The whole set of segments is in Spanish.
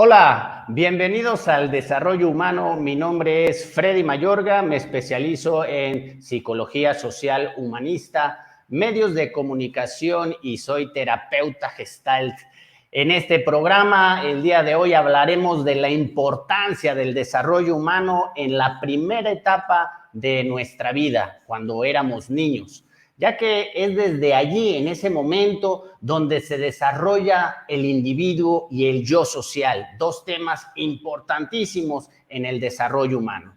Hola, bienvenidos al Desarrollo Humano. Mi nombre es Freddy Mayorga, me especializo en psicología social humanista, medios de comunicación y soy terapeuta Gestalt. En este programa, el día de hoy, hablaremos de la importancia del desarrollo humano en la primera etapa de nuestra vida, cuando éramos niños, ya que es desde allí, en ese momento, donde se desarrolla el individuo y el yo social, dos temas importantísimos en el desarrollo humano.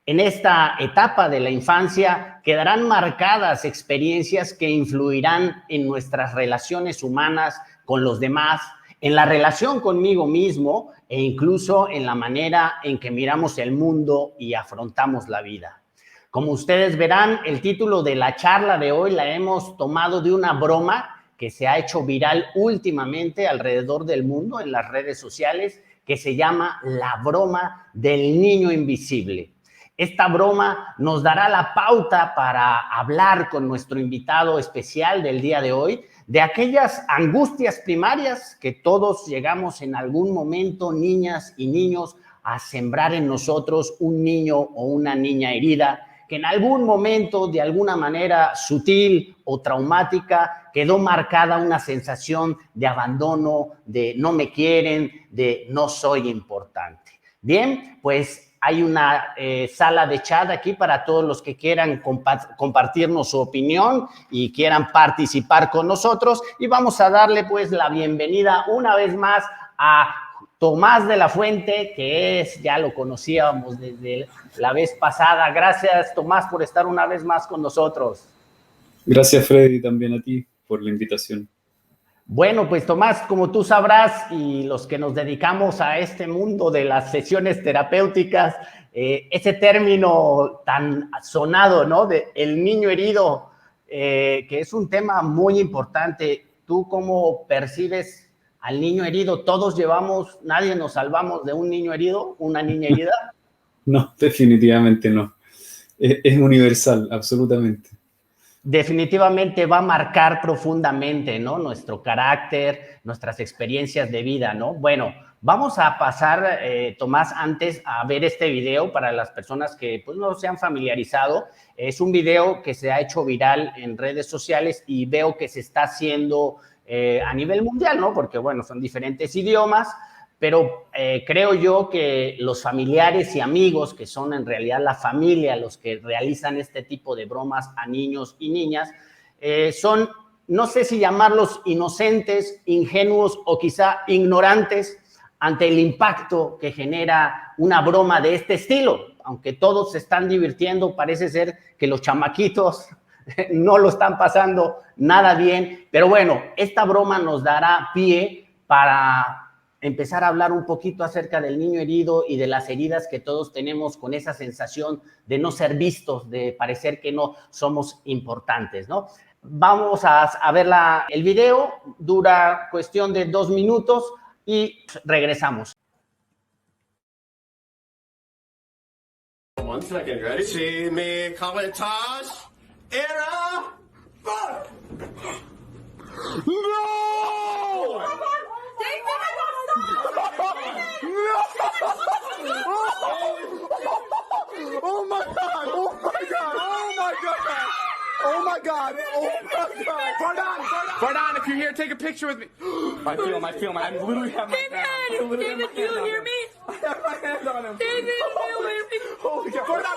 En esta etapa de la infancia quedarán marcadas experiencias que influirán en nuestras relaciones humanas con los demás, en la relación conmigo mismo e incluso en la manera en que miramos el mundo y afrontamos la vida. Como ustedes verán, el título de la charla de hoy la hemos tomado de una broma que se ha hecho viral últimamente alrededor del mundo en las redes sociales, que se llama la broma del niño invisible. Esta broma nos dará la pauta para hablar con nuestro invitado especial del día de hoy de aquellas angustias primarias que todos llegamos en algún momento, niñas y niños, a sembrar en nosotros un niño o una niña herida, que en algún momento, de alguna manera sutil o traumática, quedó marcada una sensación de abandono, de no me quieren, de no soy importante. Bien, pues hay una sala de chat aquí para todos los que quieran compartirnos su opinión y quieran participar con nosotros, y vamos a darle pues la bienvenida una vez más a Tomás de la Fuente, que ya lo conocíamos desde la vez pasada. Gracias, Tomás, por estar una vez más con nosotros. Gracias, Freddy, también a ti por la invitación. Bueno, pues Tomás, como tú sabrás, y los que nos dedicamos a este mundo de las sesiones terapéuticas, ese término tan sonado, ¿no?, de el niño herido, que es un tema muy importante. ¿Tú cómo percibes al niño herido? ¿Todos llevamos, nadie nos salvamos de un niño herido, una niña herida? No, definitivamente no. Es universal, absolutamente. Definitivamente va a marcar profundamente, ¿no?, nuestro carácter, nuestras experiencias de vida, ¿no? Bueno, vamos a pasar, Tomás, antes a ver este video para las personas que pues, no se han familiarizado. Es un video que se ha hecho viral en redes sociales y veo que se está haciendo a nivel mundial, ¿no? Porque, bueno, son diferentes idiomas, pero creo yo que los familiares y amigos, que son en realidad la familia los que realizan este tipo de bromas a niños y niñas, son, no sé si llamarlos inocentes, ingenuos o quizá ignorantes ante el impacto que genera una broma de este estilo. Aunque todos se están divirtiendo, parece ser que los chamaquitos no lo están pasando nada bien, pero bueno, esta broma nos dará pie para empezar a hablar un poquito acerca del niño herido y de las heridas que todos tenemos con esa sensación de no ser vistos, de parecer que no somos importantes, ¿no? Vamos a ver el video, dura cuestión de 2 minutos y regresamos. One second, ready? See me coming, Tosh. Era. Fuck. No! Oh my god! Oh my god! Oh my god! Oh my god! Oh my god! Fardon, if you're here, take a picture with me. I feel him. I literally have my hand. David, do you hear me? I have my hand on him. David, do you hear me? Holy God. Fardon,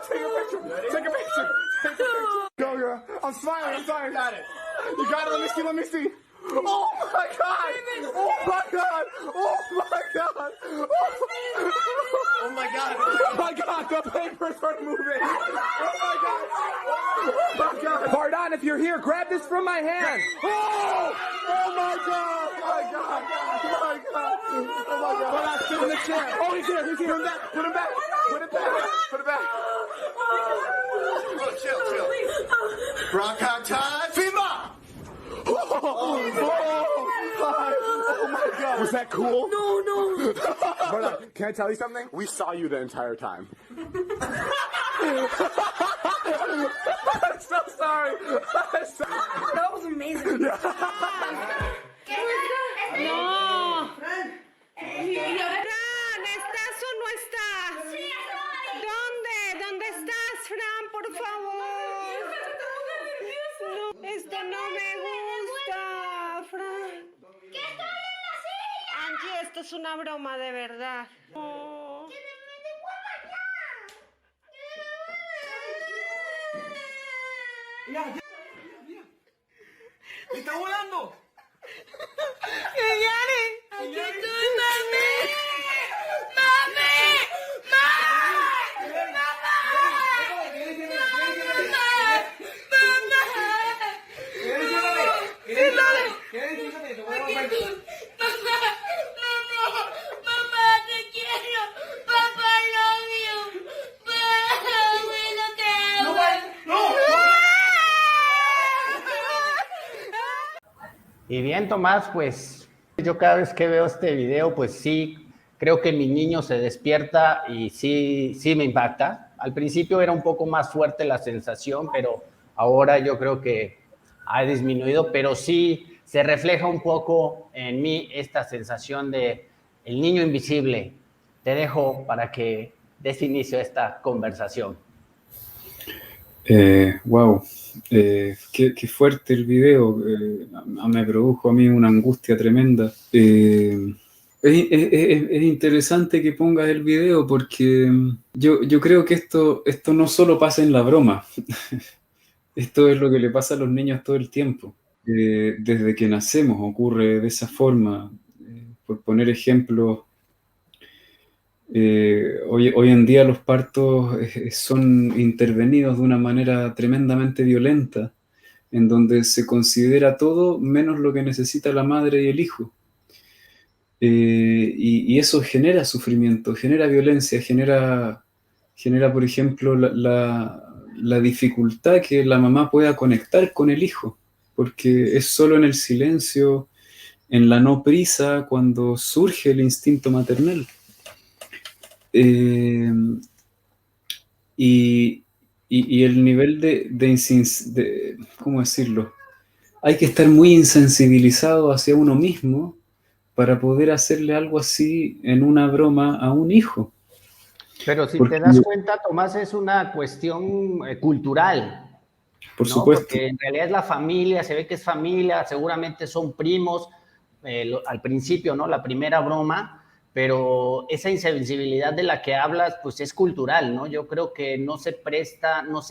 take a picture. Take a picture. Go, girl. I'm smiling. Got it. You got it. Let me see. Let me see. Oh my God! Oh my God! Oh my God! Oh my God! Oh my God! The papers are moving! Oh my God! Oh my God! Pardon, if you're here, grab this from my hand! Oh! Oh my God! Oh my God! Oh my God! Oh my God! Pardon, sit in the chair! Oh, he's here! He's here! Put him back! Put him back! Put it back! Oh, chill. Bronchi time! FEMA! Oh my God. Was that cool? No. Hold on. Can I tell you something? We saw you the entire time. I'm so sorry. That was amazing. No. Fran, ¿estás o no estás? ¿Dónde? ¿Dónde estás, Fran? Por favor. No, esto no me gusta, Fran. ¡Que estoy en la silla! Angie, esto es una broma de verdad. Oh. ¡Que me devuelva ya! ¡Me está volando! aquí estoy, mami. Mamá, te quiero. Papá, love you. Abuelo, te amo. Y bien, Tomás, pues yo cada vez que veo este video, pues sí, creo que mi niño se despierta y sí me impacta. Al principio era un poco más fuerte la sensación, pero ahora yo creo que ha disminuido, pero sí se refleja un poco en mí esta sensación de el niño invisible. Te dejo para que des inicio a esta conversación. Wow, qué fuerte el video, me produjo a mí una angustia tremenda. Es interesante que pongas el video porque yo creo que esto no solo pasa en la broma, esto es lo que le pasa a los niños todo el tiempo. Desde que nacemos ocurre de esa forma. Por poner ejemplos, hoy en día los partos son intervenidos de una manera tremendamente violenta, en donde se considera todo menos lo que necesita la madre y el hijo. Y eso genera sufrimiento, genera violencia, genera por ejemplo, la dificultad que la mamá pueda conectar con el hijo, porque es solo en el silencio, en la no prisa, cuando surge el instinto maternal. Y el nivel de ¿cómo decirlo? Hay que estar muy insensibilizado hacia uno mismo para poder hacerle algo así en una broma a un hijo. Pero si te das cuenta, Tomás, es una cuestión cultural. Por ¿no? supuesto. Porque en realidad es la familia, se ve que es familia, seguramente son primos, al principio, ¿no? La primera broma, pero esa insensibilidad de la que hablas, pues es cultural, ¿no? Yo creo que no se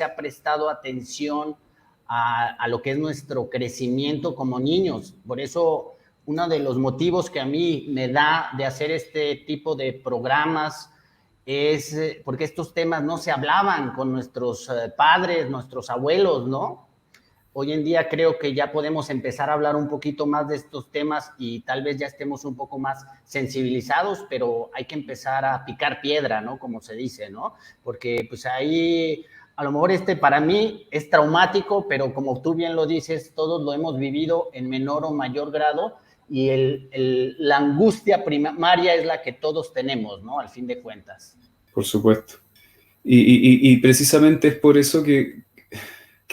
ha prestado atención a lo que es nuestro crecimiento como niños. Por eso, uno de los motivos que a mí me da de hacer este tipo de programas es porque estos temas no se hablaban con nuestros padres, nuestros abuelos, ¿no? Hoy en día creo que ya podemos empezar a hablar un poquito más de estos temas y tal vez ya estemos un poco más sensibilizados, pero hay que empezar a picar piedra, ¿no? Como se dice, ¿no? Porque pues ahí, a lo mejor para mí es traumático, pero como tú bien lo dices, todos lo hemos vivido en menor o mayor grado y la angustia primaria es la que todos tenemos, ¿no? Al fin de cuentas. Por supuesto. Y precisamente es por eso que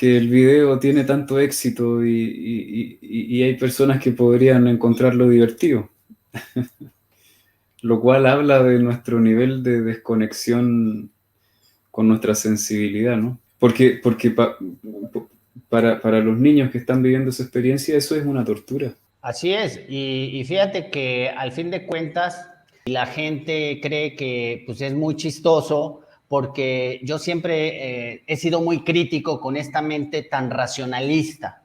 el video tiene tanto éxito y hay personas que podrían encontrarlo divertido. Lo cual habla de nuestro nivel de desconexión con nuestra sensibilidad, ¿no? Porque para los niños que están viviendo esa experiencia, eso es una tortura. Así es, y fíjate que al fin de cuentas la gente cree que pues, es muy chistoso porque yo siempre he sido muy crítico con esta mente tan racionalista.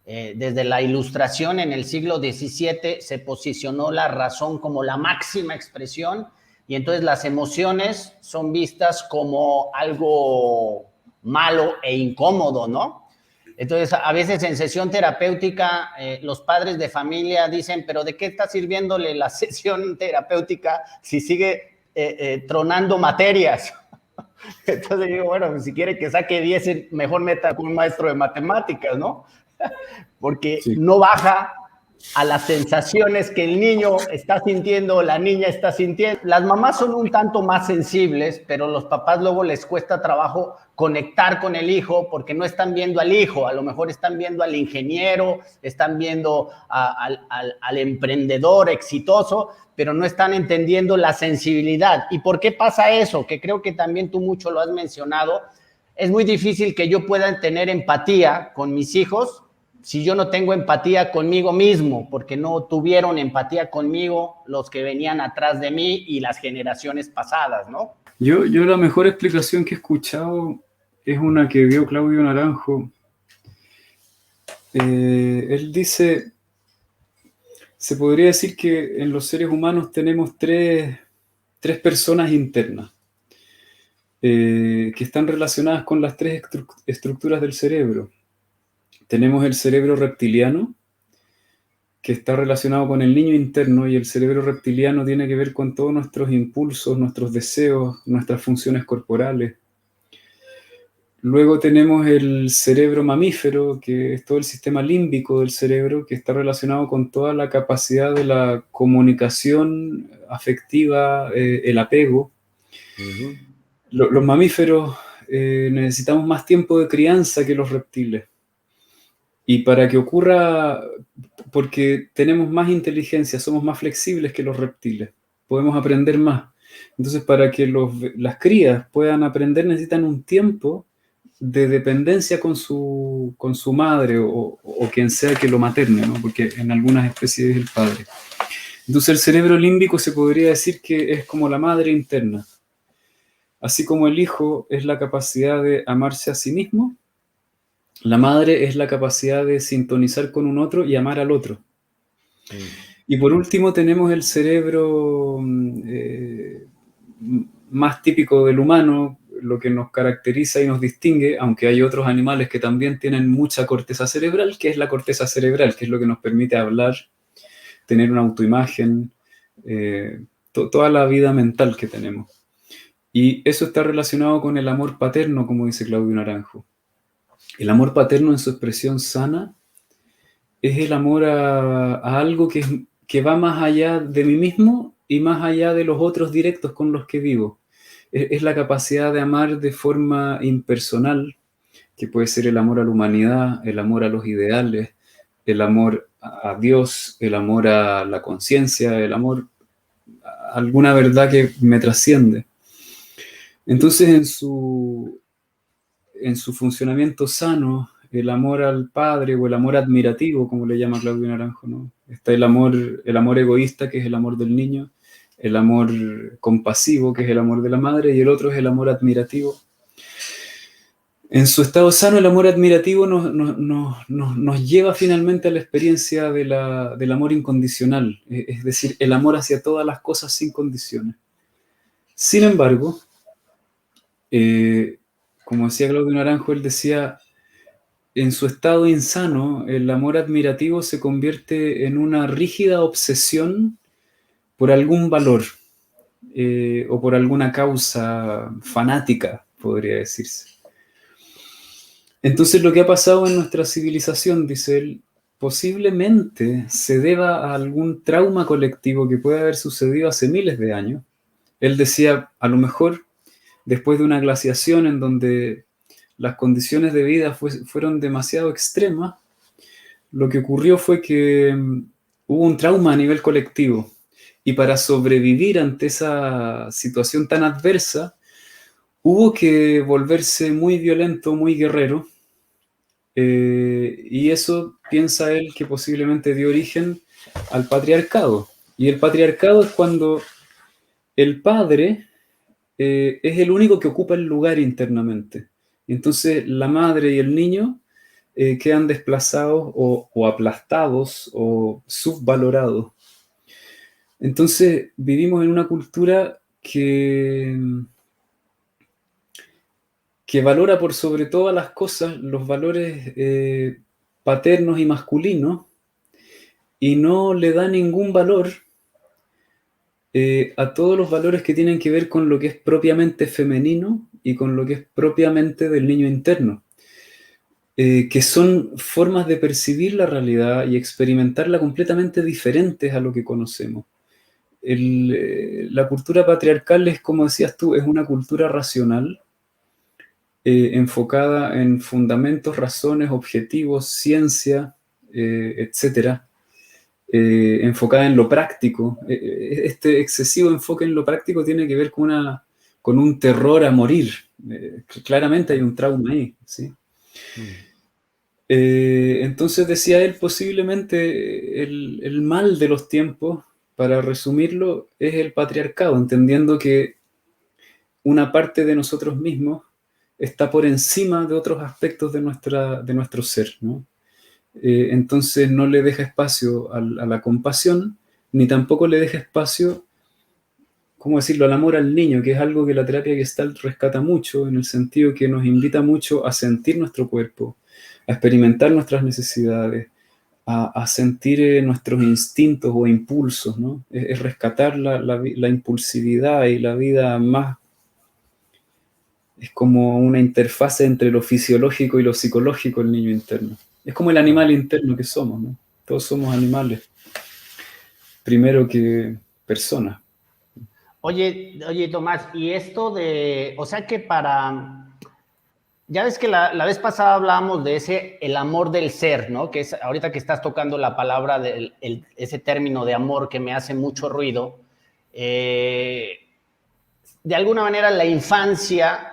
Desde la Ilustración en el siglo XVII se posicionó la razón como la máxima expresión y entonces las emociones son vistas como algo malo e incómodo, ¿no? Entonces, a veces en sesión terapéutica, los padres de familia dicen, pero ¿de qué está sirviéndole la sesión terapéutica si sigue tronando materias? Entonces digo, bueno, si quiere que saque 10, mejor meta con un maestro de matemáticas, ¿no? Porque Sí. no baja a las sensaciones que el niño está sintiendo o la niña está sintiendo. Las mamás son un tanto más sensibles, pero los papás luego les cuesta trabajo conectar con el hijo porque no están viendo al hijo, a lo mejor están viendo al ingeniero, están viendo al emprendedor exitoso, pero no están entendiendo la sensibilidad. ¿Y por qué pasa eso? Que creo que también tú mucho lo has mencionado. Es muy difícil que yo pueda tener empatía con mis hijos si yo no tengo empatía conmigo mismo, porque no tuvieron empatía conmigo los que venían atrás de mí y las generaciones pasadas, ¿no? Yo la mejor explicación que he escuchado es una que dio Claudio Naranjo. Él dice, se podría decir que en los seres humanos tenemos tres personas internas que están relacionadas con las tres estructuras del cerebro. Tenemos el cerebro reptiliano, que está relacionado con el niño interno, y el cerebro reptiliano tiene que ver con todos nuestros impulsos, nuestros deseos, nuestras funciones corporales. Luego tenemos el cerebro mamífero, que es todo el sistema límbico del cerebro, que está relacionado con toda la capacidad de la comunicación afectiva, el apego. Los mamíferos necesitamos más tiempo de crianza que los reptiles. Y para que ocurra, porque tenemos más inteligencia, somos más flexibles que los reptiles, podemos aprender más. Entonces, para que las crías puedan aprender, necesitan un tiempo de dependencia con su madre o quien sea que lo materne, ¿no? Porque en algunas especies es el padre. Entonces, el cerebro límbico se podría decir que es como la madre interna. Así como el hijo es la capacidad de amarse a sí mismo, la madre es la capacidad de sintonizar con un otro y amar al otro. Y por último tenemos el cerebro más típico del humano, lo que nos caracteriza y nos distingue, aunque hay otros animales que también tienen mucha corteza cerebral, que es la corteza cerebral, que es lo que nos permite hablar, tener una autoimagen, toda la vida mental que tenemos. Y eso está relacionado con el amor paterno, como dice Claudio Naranjo. El amor paterno en su expresión sana es el amor a algo que va más allá de mí mismo y más allá de los otros directos con los que vivo. Es la capacidad de amar de forma impersonal, que puede ser el amor a la humanidad, el amor a los ideales, el amor a Dios, el amor a la conciencia, el amor a alguna verdad que me trasciende. Entonces, en su funcionamiento sano, el amor al padre o el amor admirativo, como le llama Claudio Naranjo, ¿no? Está el amor egoísta, que es el amor del niño, el amor compasivo, que es el amor de la madre, y el otro es el amor admirativo. En su estado sano, el amor admirativo nos lleva finalmente a la experiencia del amor incondicional, es decir, el amor hacia todas las cosas sin condiciones. Sin embargo, como decía Claudio Naranjo, él decía, en su estado insano, el amor admirativo se convierte en una rígida obsesión por algún valor o por alguna causa fanática, podría decirse. Entonces, lo que ha pasado en nuestra civilización, dice él, posiblemente se deba a algún trauma colectivo que puede haber sucedido hace miles de años. Él decía, a lo mejor, después de una glaciación en donde las condiciones de vida fueron demasiado extremas, lo que ocurrió fue que hubo un trauma a nivel colectivo. Y para sobrevivir ante esa situación tan adversa, hubo que volverse muy violento, muy guerrero. Y eso piensa él que posiblemente dio origen al patriarcado. Y el patriarcado es cuando el padre es el único que ocupa el lugar internamente. Entonces la madre y el niño quedan desplazados o aplastados o subvalorados. Entonces vivimos en una cultura que valora por sobre todas las cosas los valores paternos y masculinos y no le da ningún valor a todos los valores que tienen que ver con lo que es propiamente femenino y con lo que es propiamente del niño interno, que son formas de percibir la realidad y experimentarla completamente diferentes a lo que conocemos. La cultura patriarcal es, como decías tú, es una cultura racional, enfocada en fundamentos, razones, objetivos, ciencia, etcétera. Enfocada en lo práctico. Este excesivo enfoque en lo práctico tiene que ver con un terror a morir. Claramente hay un trauma ahí, ¿sí? Entonces decía él, posiblemente el mal de los tiempos, para resumirlo, es el patriarcado, entendiendo que una parte de nosotros mismos está por encima de otros aspectos de nuestro ser, ¿no? Entonces no le deja espacio a la compasión, ni tampoco le deja espacio, ¿cómo decirlo?, al amor al niño, que es algo que la terapia Gestalt rescata mucho, en el sentido que nos invita mucho a sentir nuestro cuerpo, a experimentar nuestras necesidades, a sentir nuestros instintos o impulsos, ¿no? Es rescatar la impulsividad y la vida más. Es como una interfase entre lo fisiológico y lo psicológico, el niño interno. Es como el animal interno que somos, ¿no? Todos somos animales, primero que personas. Oye, Tomás, y esto o sea que ya ves que la vez pasada hablábamos de el amor del ser, ¿no? Que es ahorita que estás tocando la palabra ese término de amor que me hace mucho ruido. De alguna manera la infancia,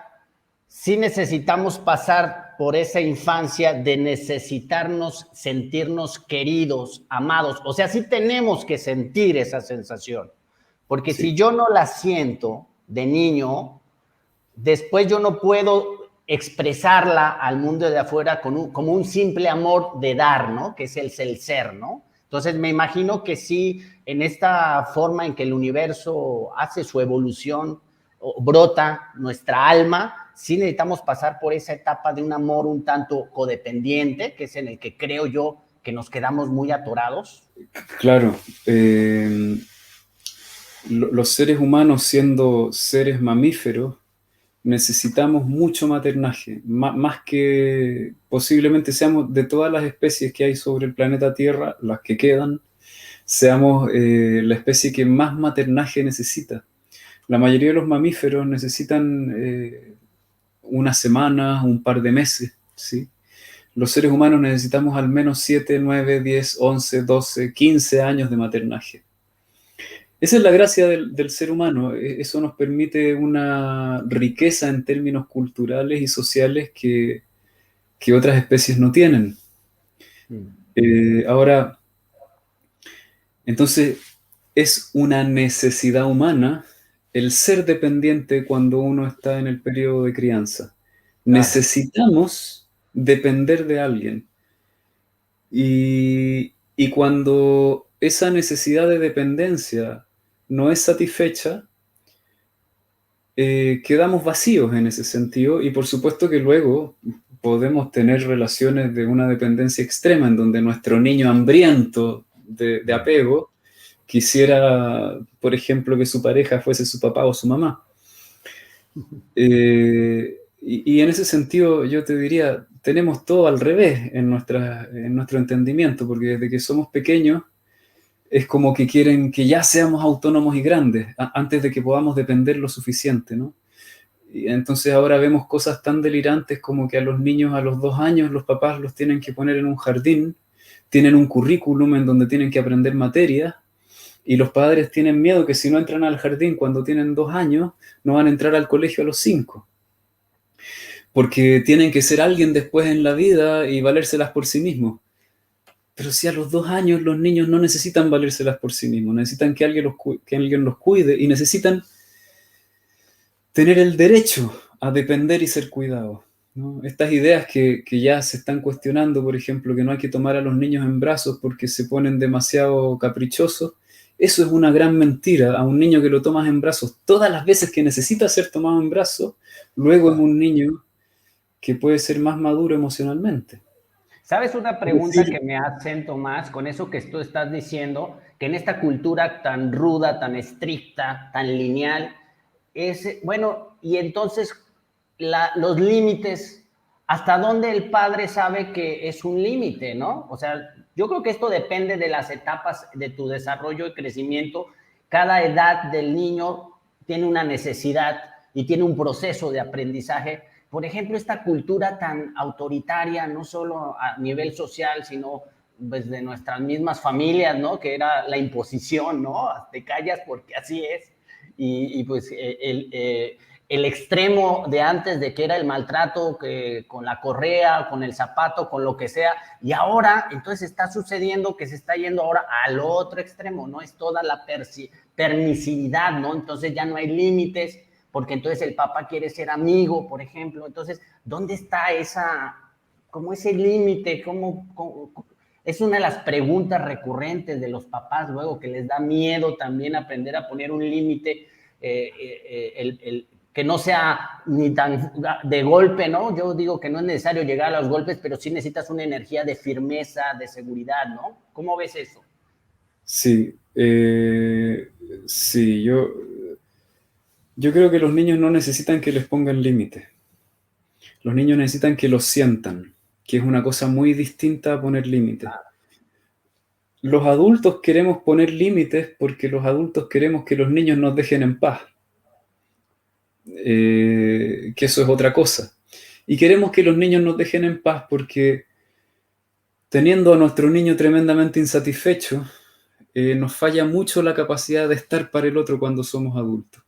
sí necesitamos pasar por esa infancia de necesitarnos sentirnos queridos, amados. O sea, sí tenemos que sentir esa sensación. Porque si yo no la siento de niño, después yo no puedo expresarla al mundo de afuera como un simple amor de dar, ¿no? Que es el ser, ¿no? Entonces me imagino que sí, en esta forma en que el universo hace su evolución, brota nuestra alma, sí necesitamos pasar por esa etapa de un amor un tanto codependiente, que es en el que creo yo que nos quedamos muy atorados. Claro. Los seres humanos, siendo seres mamíferos, necesitamos mucho maternaje, más que posiblemente seamos de todas las especies que hay sobre el planeta Tierra, las que quedan, seamos la especie que más maternaje necesita. La mayoría de los mamíferos necesitan una semana, un par de meses, ¿sí? Los seres humanos necesitamos al menos 7, 9, 10, 11, 12, 15 años de maternaje. Esa es la gracia del ser humano. Eso nos permite una riqueza en términos culturales y sociales que otras especies no tienen. Ahora, entonces, es una necesidad humana el ser dependiente cuando uno está en el periodo de crianza. Necesitamos depender de alguien. Y cuando esa necesidad de dependencia no es satisfecha, quedamos vacíos en ese sentido, y por supuesto que luego podemos tener relaciones de una dependencia extrema en donde nuestro niño hambriento de apego quisiera, por ejemplo, que su pareja fuese su papá o su mamá. Y en ese sentido yo te diría, tenemos todo al revés en nuestro entendimiento, porque desde que somos pequeños es como que quieren que ya seamos autónomos y grandes antes de que podamos depender lo suficiente, ¿no? Y entonces ahora vemos cosas tan delirantes como que a los niños a los 2 años los papás los tienen que poner en un jardín, tienen un currículum en donde tienen que aprender materias, y los padres tienen miedo que si no entran al jardín cuando tienen 2 años, no van a entrar al colegio a los 5. Porque tienen que ser alguien después en la vida y valérselas por sí mismos. Pero si a los 2 años los niños no necesitan valérselas por sí mismos, necesitan que alguien los cuide y necesitan tener el derecho a depender y ser cuidados. ¿no? Estas ideas que ya se están cuestionando, por ejemplo, que no hay que tomar a los niños en brazos porque se ponen demasiado caprichosos, eso es una gran mentira. A un niño que lo tomas en brazos todas las veces que necesita ser tomado en brazos, luego es un niño que puede ser más maduro emocionalmente. ¿Sabes una pregunta que me hacen, Tomás, con eso que tú estás diciendo? Que en esta cultura tan ruda, tan estricta, tan lineal, bueno, y entonces los límites, ¿hasta dónde el padre sabe que es un límite, no? O sea, yo creo que esto depende de las etapas de tu desarrollo y crecimiento. Cada edad del niño tiene una necesidad y tiene un proceso de aprendizaje. Por ejemplo, esta cultura tan autoritaria, no solo a nivel social, sino pues, de nuestras mismas familias, ¿no? Que era la imposición, ¿no? Te callas porque así es. Y pues el extremo de antes de que era el maltrato con la correa, con el zapato, con lo que sea, y ahora entonces está sucediendo que se está yendo ahora al otro extremo, ¿no? Es toda la permisividad, ¿no? Entonces ya no hay límites, porque entonces el papá quiere ser amigo, por ejemplo. Entonces, ¿dónde está como ese límite? Es una de las preguntas recurrentes de los papás luego, que les da miedo también aprender a poner un límite, que no sea ni tan de golpe, ¿no? Yo digo que no es necesario llegar a los golpes, pero sí necesitas una energía de firmeza, de seguridad, ¿no? ¿Cómo ves eso? Sí, sí, yo creo que los niños no necesitan que les pongan límites. Los niños necesitan que los sientan, que es una cosa muy distinta a poner límites. Los adultos queremos poner límites porque los adultos queremos que los niños nos dejen en paz. Que eso es otra cosa. Y queremos que los niños nos dejen en paz porque teniendo a nuestro niño tremendamente insatisfecho, nos falla mucho la capacidad de estar para el otro cuando somos adultos.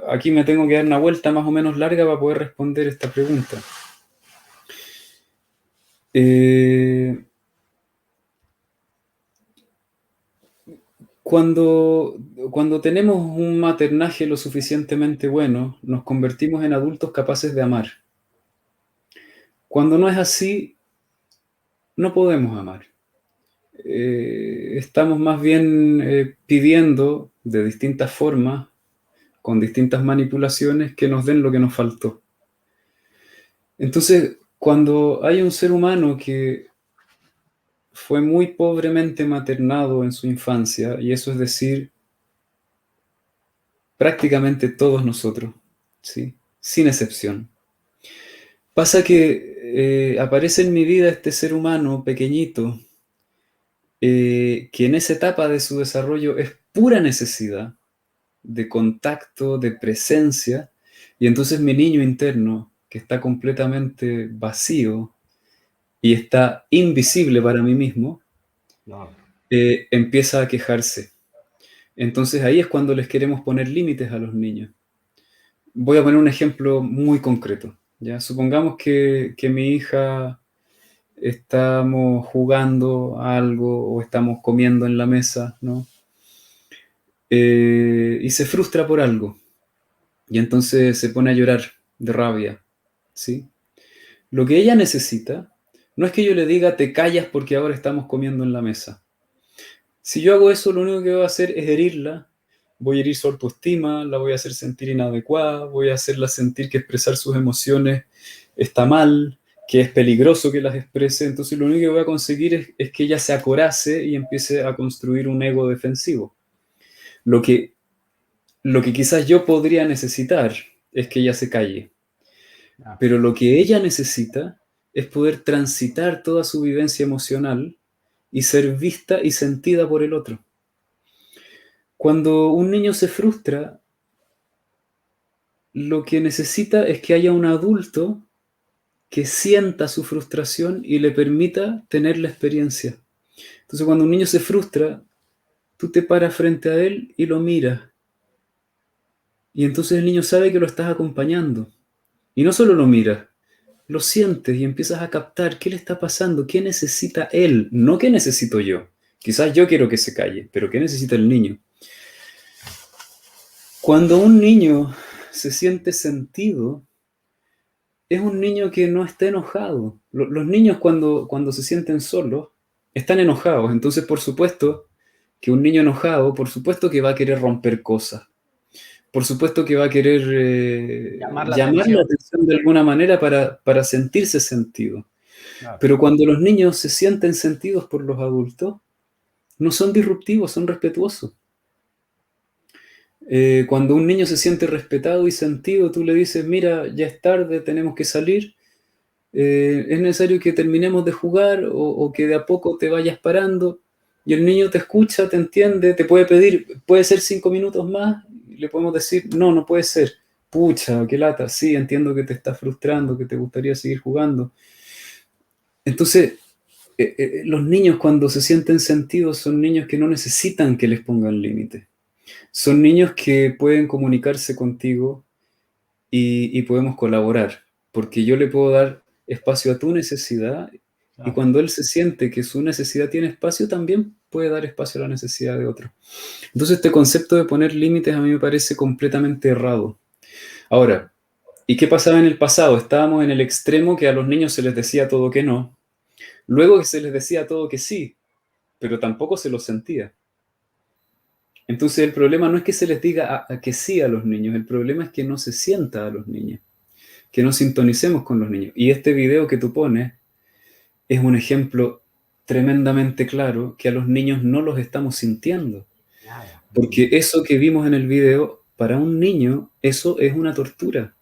Aquí me tengo que dar una vuelta más o menos larga para poder responder esta pregunta. Cuando tenemos un maternaje lo suficientemente bueno, nos convertimos en adultos capaces de amar. Cuando no es así, no podemos amar. Estamos más bien pidiendo de distintas formas, con distintas manipulaciones, que nos den lo que nos faltó. Entonces, cuando hay un ser humano que fue muy pobremente maternado en su infancia, y eso es decir, prácticamente todos nosotros, ¿sí? Sin excepción. Pasa que aparece en mi vida este ser humano pequeñito, que en esa etapa de su desarrollo es pura necesidad de contacto, de presencia, y entonces mi niño interno, que está completamente vacío y está invisible para mí mismo, empieza a quejarse. Entonces ahí es cuando les queremos poner límites a los niños. Voy a poner un ejemplo muy concreto, ¿ya? Supongamos que mi hija estamos jugando a algo o estamos comiendo en la mesa, ¿no? Y se frustra por algo. Y entonces se pone a llorar de rabia, ¿sí? Lo que ella necesita no es que yo le diga te callas porque ahora estamos comiendo en la mesa. Si yo hago eso, lo único que voy a hacer es herirla. Voy a herir su autoestima, la voy a hacer sentir inadecuada, voy a hacerla sentir que expresar sus emociones está mal, que es peligroso que las exprese. Entonces lo único que voy a conseguir es que ella se acorace y empiece a construir un ego defensivo. Lo que quizás yo podría necesitar es que ella se calle. Pero lo que ella necesita es poder transitar toda su vivencia emocional y ser vista y sentida por el otro. Cuando un niño se frustra, lo que necesita es que haya un adulto que sienta su frustración y le permita tener la experiencia. Entonces, cuando un niño se frustra, tú te paras frente a él y lo miras. Y entonces el niño sabe que lo estás acompañando. Y no solo lo miras, lo sientes y empiezas a captar qué le está pasando, qué necesita él, no qué necesito yo. Quizás yo quiero que se calle, pero qué necesita el niño. Cuando un niño se siente sentido, es un niño que no está enojado. Los niños cuando se sienten solos están enojados. Entonces, por supuesto que un niño enojado, por supuesto que va a querer romper cosas. Por supuesto que va a querer Llamar la llamar atención. la atención de alguna manera para sentirse sentido. Claro. Pero cuando los niños se sienten sentidos por los adultos, no son disruptivos, son respetuosos. Cuando un niño se siente respetado y sentido, tú le dices, mira, ya es tarde, tenemos que salir, es necesario que terminemos de jugar o que de a poco te vayas parando, y el niño te escucha, te entiende, te puede pedir, puede ser 5 minutos más, y le podemos decir, no, no puede ser, pucha, qué lata, sí, entiendo que te está frustrando, que te gustaría seguir jugando. Entonces, los niños cuando se sienten sentidos son niños que no necesitan que les pongan límites. Son niños que pueden comunicarse contigo y podemos colaborar, porque yo le puedo dar espacio a tu necesidad y cuando él se siente que su necesidad tiene espacio, también puede dar espacio a la necesidad de otro. Entonces este concepto de poner límites a mí me parece completamente errado. Ahora, ¿y qué pasaba en el pasado? Estábamos en el extremo que a los niños se les decía todo que no, luego que se les decía todo que sí, pero tampoco se los sentía. Entonces el problema no es que se les diga que sí a los niños, el problema es que no se sienta a los niños, que no sintonicemos con los niños. Y este video que tú pones es un ejemplo tremendamente claro que a los niños no los estamos sintiendo. Porque eso que vimos en el video, para un niño, eso es una tortura.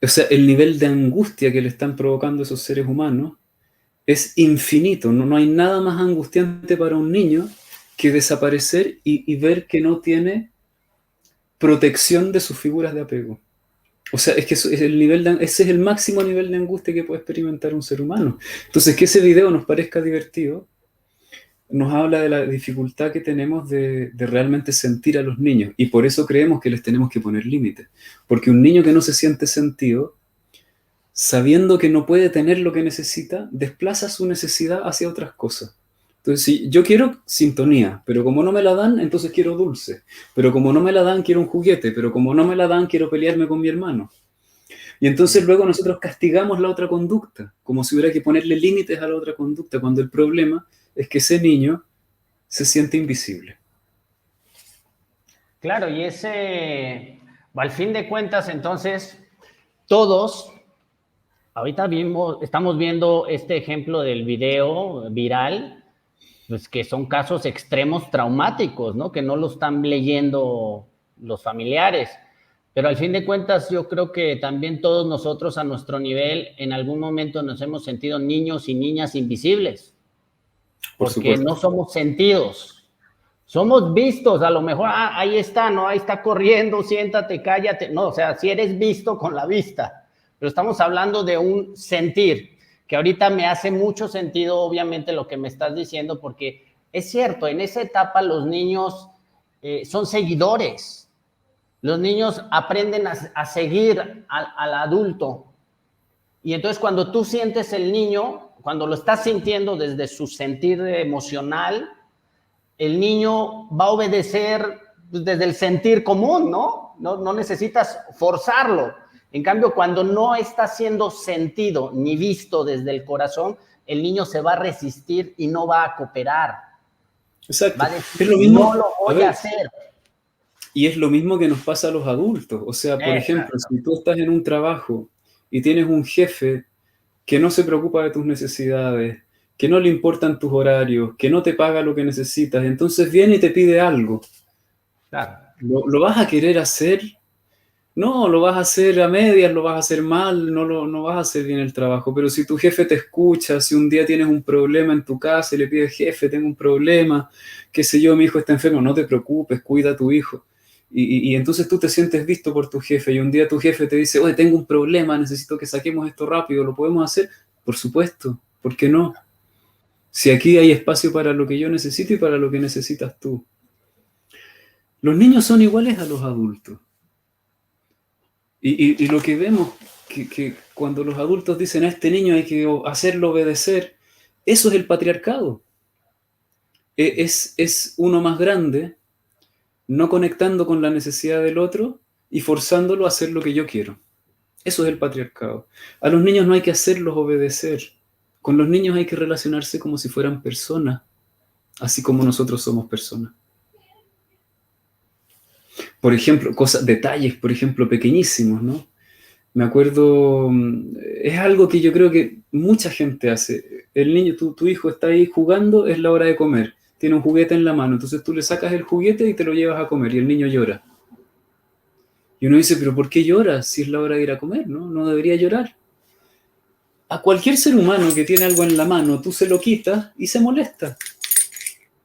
O sea, el nivel de angustia que le están provocando esos seres humanos es infinito. No hay nada más angustiante para un niño que desaparecer y ver que no tiene protección de sus figuras de apego. O sea, es que ese es el máximo nivel de angustia que puede experimentar un ser humano. Entonces, que ese video nos parezca divertido, nos habla de la dificultad que tenemos de realmente sentir a los niños. Y por eso creemos que les tenemos que poner límites. Porque un niño que no se siente sentido, sabiendo que no puede tener lo que necesita, desplaza su necesidad hacia otras cosas. Entonces, si yo quiero sintonía, pero como no me la dan, entonces quiero dulce. Pero como no me la dan, quiero un juguete. Pero como no me la dan, quiero pelearme con mi hermano. Y entonces luego nosotros castigamos la otra conducta, como si hubiera que ponerle límites a la otra conducta, cuando el problema es que ese niño se siente invisible. Claro, y al fin de cuentas, entonces, todos, ahorita estamos viendo este ejemplo del video viral, pues que son casos extremos traumáticos, ¿no? Que no lo están leyendo los familiares. Pero al fin de cuentas, yo creo que también todos nosotros a nuestro nivel, en algún momento nos hemos sentido niños y niñas invisibles. Porque no somos sentidos. Somos vistos, a lo mejor, ahí está, ¿no? Ahí está corriendo, siéntate, cállate. No, o sea, si eres visto con la vista. Pero estamos hablando de un sentir, que ahorita me hace mucho sentido, obviamente, lo que me estás diciendo, porque es cierto, en esa etapa los niños son seguidores. Los niños aprenden a seguir al adulto. Y entonces cuando tú sientes el niño, cuando lo estás sintiendo desde su sentir emocional, el niño va a obedecer desde el sentir común, ¿no? No necesitas forzarlo. En cambio, cuando no está siendo sentido ni visto desde el corazón, el niño se va a resistir y no va a cooperar. Exacto. Va a decir, es lo mismo, no lo voy a hacer. Y es lo mismo que nos pasa a los adultos. O sea, por ejemplo, si tú estás en un trabajo y tienes un jefe que no se preocupa de tus necesidades, que no le importan tus horarios, que no te paga lo que necesitas, entonces viene y te pide algo. Claro. ¿Lo vas a querer hacer? No, lo vas a hacer a medias, lo vas a hacer mal, no vas a hacer bien el trabajo. Pero si tu jefe te escucha, si un día tienes un problema en tu casa y le pides, jefe, tengo un problema, qué sé yo, mi hijo está enfermo, no te preocupes, cuida a tu hijo. Y entonces tú te sientes visto por tu jefe y un día tu jefe te dice, oye, tengo un problema, necesito que saquemos esto rápido, ¿lo podemos hacer? Por supuesto, ¿por qué no? Si aquí hay espacio para lo que yo necesito y para lo que necesitas tú. Los niños son iguales a los adultos. Y lo que vemos, que cuando los adultos dicen a este niño hay que hacerlo obedecer, eso es el patriarcado. Es uno más grande, no conectando con la necesidad del otro y forzándolo a hacer lo que yo quiero. Eso es el patriarcado. A los niños no hay que hacerlos obedecer. Con los niños hay que relacionarse como si fueran personas, así como nosotros somos personas. Por ejemplo, detalles, por ejemplo, pequeñísimos, ¿no? Me acuerdo, es algo que yo creo que mucha gente hace. El niño, tu hijo está ahí jugando, es la hora de comer. Tiene un juguete en la mano, entonces tú le sacas el juguete y te lo llevas a comer y el niño llora. Y uno dice, pero ¿por qué llora si es la hora de ir a comer? No debería llorar. A cualquier ser humano que tiene algo en la mano, tú se lo quitas y se molesta.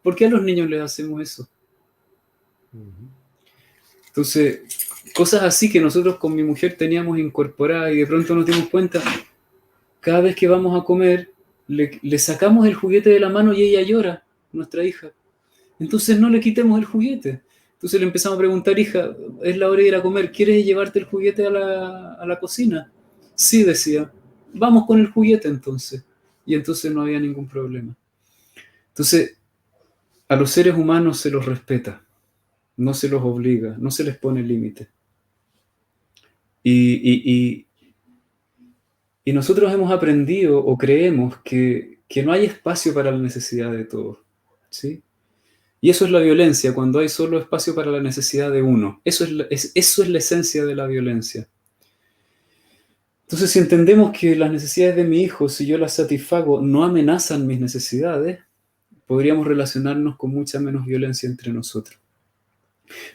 ¿Por qué a los niños les hacemos eso? Entonces, cosas así que nosotros con mi mujer teníamos incorporadas y de pronto nos dimos cuenta, cada vez que vamos a comer, le sacamos el juguete de la mano y ella llora, nuestra hija. Entonces no le quitemos el juguete. Entonces le empezamos a preguntar, hija, es la hora de ir a comer, ¿quieres llevarte el juguete a la cocina? Sí, decía, vamos con el juguete entonces. Y entonces no había ningún problema. Entonces, a los seres humanos se los respeta, no se los obliga, no se les pone límite. Y nosotros hemos aprendido o creemos que no hay espacio para la necesidad de todos, ¿sí? Y eso es la violencia, cuando hay solo espacio para la necesidad de uno. Eso es la esencia de la violencia. Entonces, si entendemos que las necesidades de mi hijo, si yo las satisfago, no amenazan mis necesidades, podríamos relacionarnos con mucha menos violencia entre nosotros.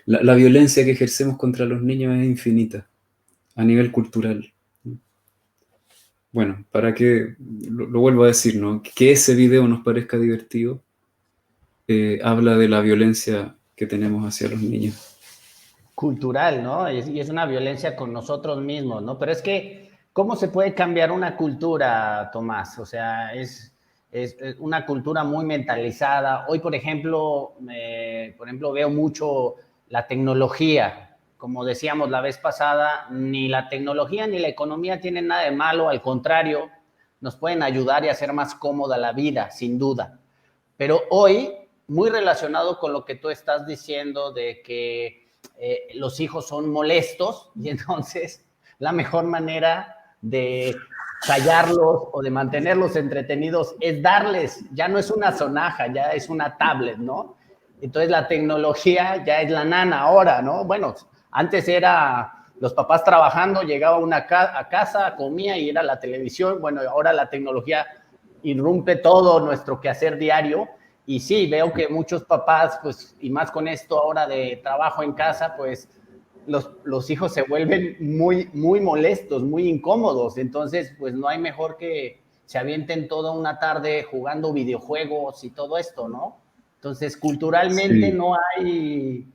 La violencia que ejercemos contra los niños es infinita, a nivel cultural. Bueno, para que, lo vuelvo a decir, ¿no? Que ese video nos parezca divertido, habla de la violencia que tenemos hacia los niños. Cultural, ¿no? Y es una violencia con nosotros mismos, ¿no? Pero es que, ¿cómo se puede cambiar una cultura, Tomás? O sea, es una cultura muy mentalizada. Hoy, por ejemplo, veo mucho la tecnología. Como decíamos la vez pasada, ni la tecnología ni la economía tienen nada de malo, al contrario, nos pueden ayudar y hacer más cómoda la vida, sin duda. Pero hoy, muy relacionado con lo que tú estás diciendo de que los hijos son molestos y entonces la mejor manera de callarlos o de mantenerlos entretenidos es darles, ya no es una sonaja, ya es una tablet, ¿no? Entonces la tecnología ya es la nana ahora, ¿no? Bueno, antes era los papás trabajando, llegaba a casa, comía y era la televisión. Bueno, ahora la tecnología irrumpe todo nuestro quehacer diario. Y sí, veo que muchos papás, pues, y más con esto ahora de trabajo en casa, pues, los hijos se vuelven muy, muy molestos, muy incómodos. Entonces, pues, no hay mejor que se avienten toda una tarde jugando videojuegos y todo esto, ¿no? Entonces, culturalmente sí.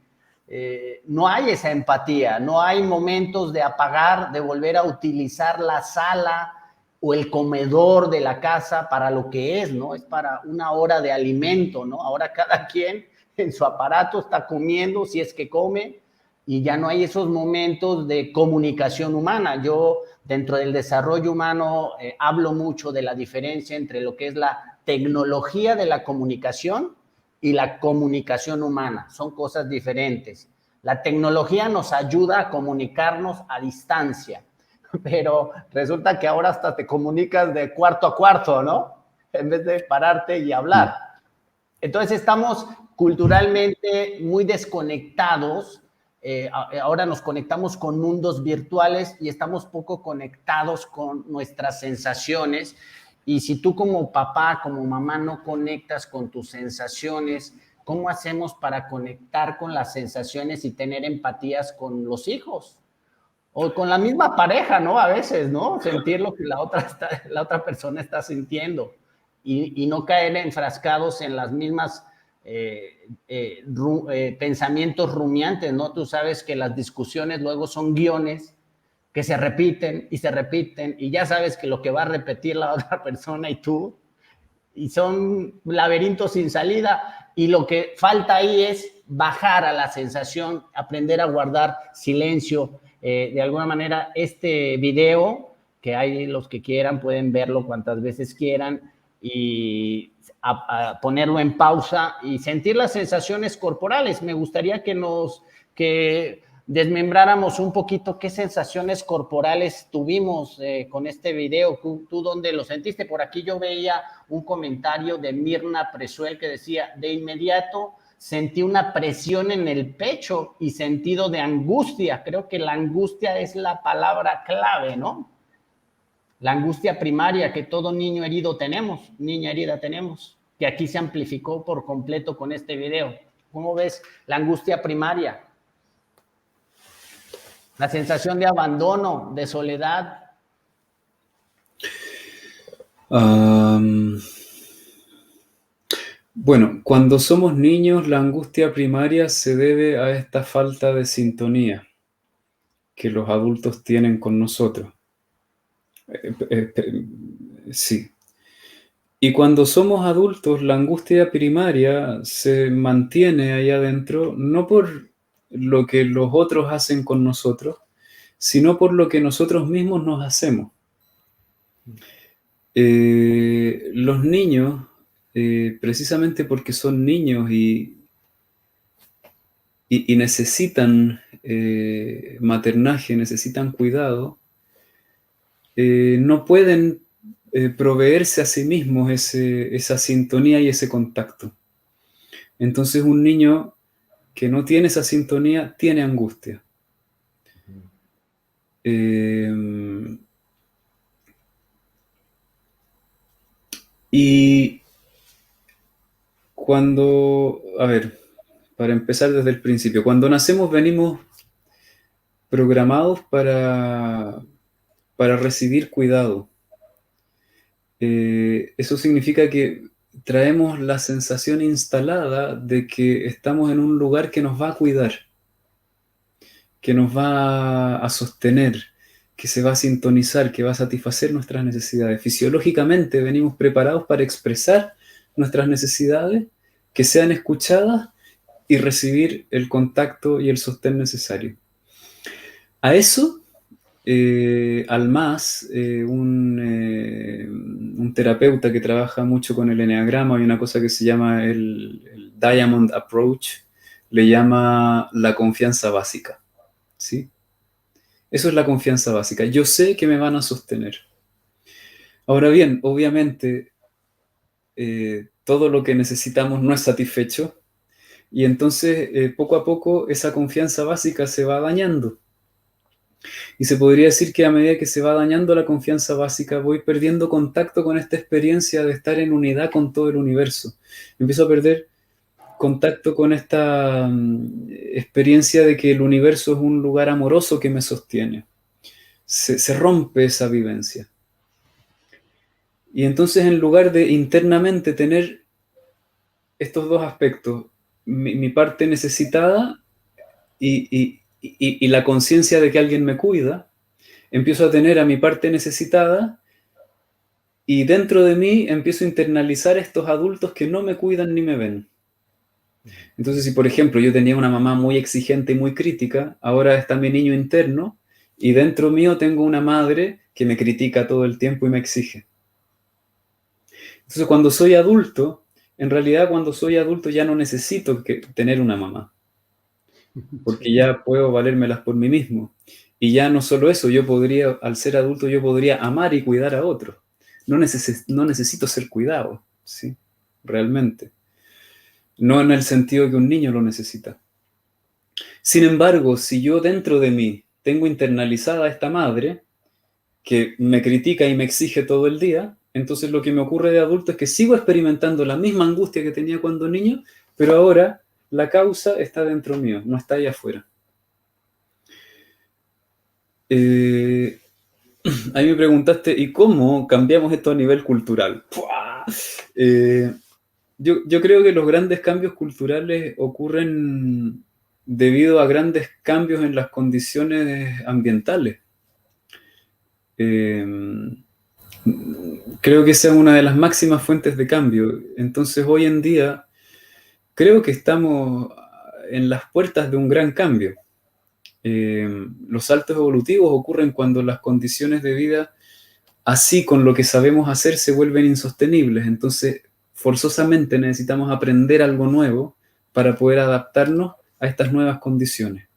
No hay esa empatía, no hay momentos de apagar, de volver a utilizar la sala o el comedor de la casa para lo que es, ¿no? Es para una hora de alimento, ¿no? Ahora cada quien en su aparato está comiendo, si es que come, y ya no hay esos momentos de comunicación humana. Yo, dentro del desarrollo humano, hablo mucho de la diferencia entre lo que es la tecnología de la comunicación y la comunicación humana. Son cosas diferentes. La tecnología nos ayuda a comunicarnos a distancia, pero resulta que ahora hasta te comunicas de cuarto a cuarto, ¿no? En vez de pararte y hablar. Entonces estamos culturalmente muy desconectados. Ahora nos conectamos con mundos virtuales y estamos poco conectados con nuestras sensaciones. Y si tú como papá, como mamá no conectas con tus sensaciones, ¿cómo hacemos para conectar con las sensaciones y tener empatías con los hijos? O con la misma pareja, ¿no? A veces, ¿no? Sentir lo que la otra persona está sintiendo y no caer enfrascados en las mismas pensamientos rumiantes, ¿no? Tú sabes que las discusiones luego son guiones que se repiten y ya sabes que lo que va a repetir la otra persona y tú, y son laberintos sin salida, y lo que falta ahí es bajar a la sensación, aprender a guardar silencio. De alguna manera, este video, que hay los que quieran, pueden verlo cuantas veces quieran, y a ponerlo en pausa y sentir las sensaciones corporales. Me gustaría que desmembráramos un poquito qué sensaciones corporales tuvimos con este video. ¿Tú dónde lo sentiste? Por aquí yo veía un comentario de Mirna Presuel que decía, de inmediato sentí una presión en el pecho y sentido de angustia. Creo que la angustia es la palabra clave, ¿no? La angustia primaria que todo niño herido tenemos, niña herida tenemos, que aquí se amplificó por completo con este video. ¿Cómo ves la angustia primaria? La sensación de abandono, de soledad. Bueno, cuando somos niños, la angustia primaria se debe a esta falta de sintonía que los adultos tienen con nosotros. Sí. Y cuando somos adultos, la angustia primaria se mantiene ahí adentro, no por lo que los otros hacen con nosotros, sino por lo que nosotros mismos nos hacemos. Los niños, precisamente porque son niños y necesitan maternaje, necesitan cuidado, no pueden proveerse a sí mismos esa sintonía y ese contacto. Entonces un niño que no tiene esa sintonía tiene angustia. Y cuando, a ver, para empezar desde el principio, cuando nacemos venimos programados para recibir cuidado. Eso significa que traemos la sensación instalada de que estamos en un lugar que nos va a cuidar, que nos va a sostener, que se va a sintonizar, que va a satisfacer nuestras necesidades. Fisiológicamente venimos preparados para expresar nuestras necesidades, que sean escuchadas y recibir el contacto y el sostén necesario. A eso, al más, un terapeuta que trabaja mucho con el eneagrama, hay una cosa que se llama el Diamond Approach, le llama la confianza básica, ¿sí? Eso es la confianza básica. Yo sé que me van a sostener. Ahora bien, obviamente, todo lo que necesitamos no es satisfecho, y entonces, poco a poco, esa confianza básica se va dañando. Y se podría decir que a medida que se va dañando la confianza básica, voy perdiendo contacto con esta experiencia de estar en unidad con todo el universo. Empiezo a perder contacto con esta experiencia de que el universo es un lugar amoroso que me sostiene. Se rompe esa vivencia. Y entonces, en lugar de internamente tener estos dos aspectos, mi parte necesitada y la conciencia de que alguien me cuida, empiezo a tener a mi parte necesitada y dentro de mí empiezo a internalizar estos adultos que no me cuidan ni me ven. Entonces, si por ejemplo yo tenía una mamá muy exigente y muy crítica, ahora está mi niño interno y dentro mío tengo una madre que me critica todo el tiempo y me exige. Entonces, cuando soy adulto, en realidad cuando soy adulto ya no necesito tener una mamá, porque ya puedo valérmelas por mí mismo. Y ya no solo eso, yo podría, al ser adulto, yo podría amar y cuidar a otros. No necesito ser cuidado, ¿sí? Realmente. No en el sentido que un niño lo necesita. Sin embargo, si yo dentro de mí tengo internalizada a esta madre, que me critica y me exige todo el día, entonces lo que me ocurre de adulto es que sigo experimentando la misma angustia que tenía cuando niño, pero ahora la causa está dentro mío, no está allá afuera. Ahí me preguntaste, ¿y cómo cambiamos esto a nivel cultural? Yo creo que los grandes cambios culturales ocurren debido a grandes cambios en las condiciones ambientales. Creo que esa es una de las máximas fuentes de cambio. Entonces, hoy en día, creo que estamos en las puertas de un gran cambio. Los saltos evolutivos ocurren cuando las condiciones de vida, así con lo que sabemos hacer, se vuelven insostenibles. Entonces, forzosamente necesitamos aprender algo nuevo para poder adaptarnos a estas nuevas condiciones.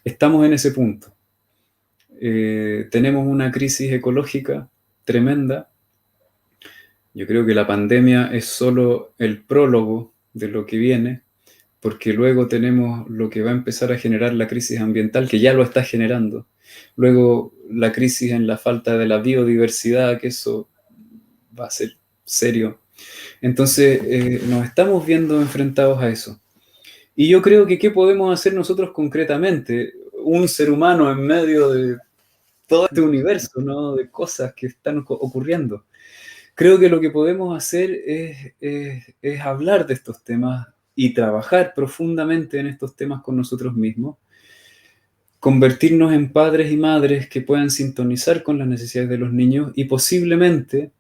estamos en ese punto. Tenemos una crisis ecológica tremenda. Yo creo que la pandemia es solo el prólogo de lo que viene, porque luego tenemos lo que va a empezar a generar la crisis ambiental, que ya lo está generando. Luego la crisis en la falta de la biodiversidad, que eso va a ser serio. Entonces nos estamos viendo enfrentados a eso. Y yo creo que ¿qué podemos hacer nosotros concretamente? Un ser humano en medio de todo este universo, ¿no? De cosas que están ocurriendo. Creo que lo que podemos hacer es hablar de estos temas y trabajar profundamente en estos temas con nosotros mismos, convertirnos en padres y madres que puedan sintonizar con las necesidades de los niños, y posiblemente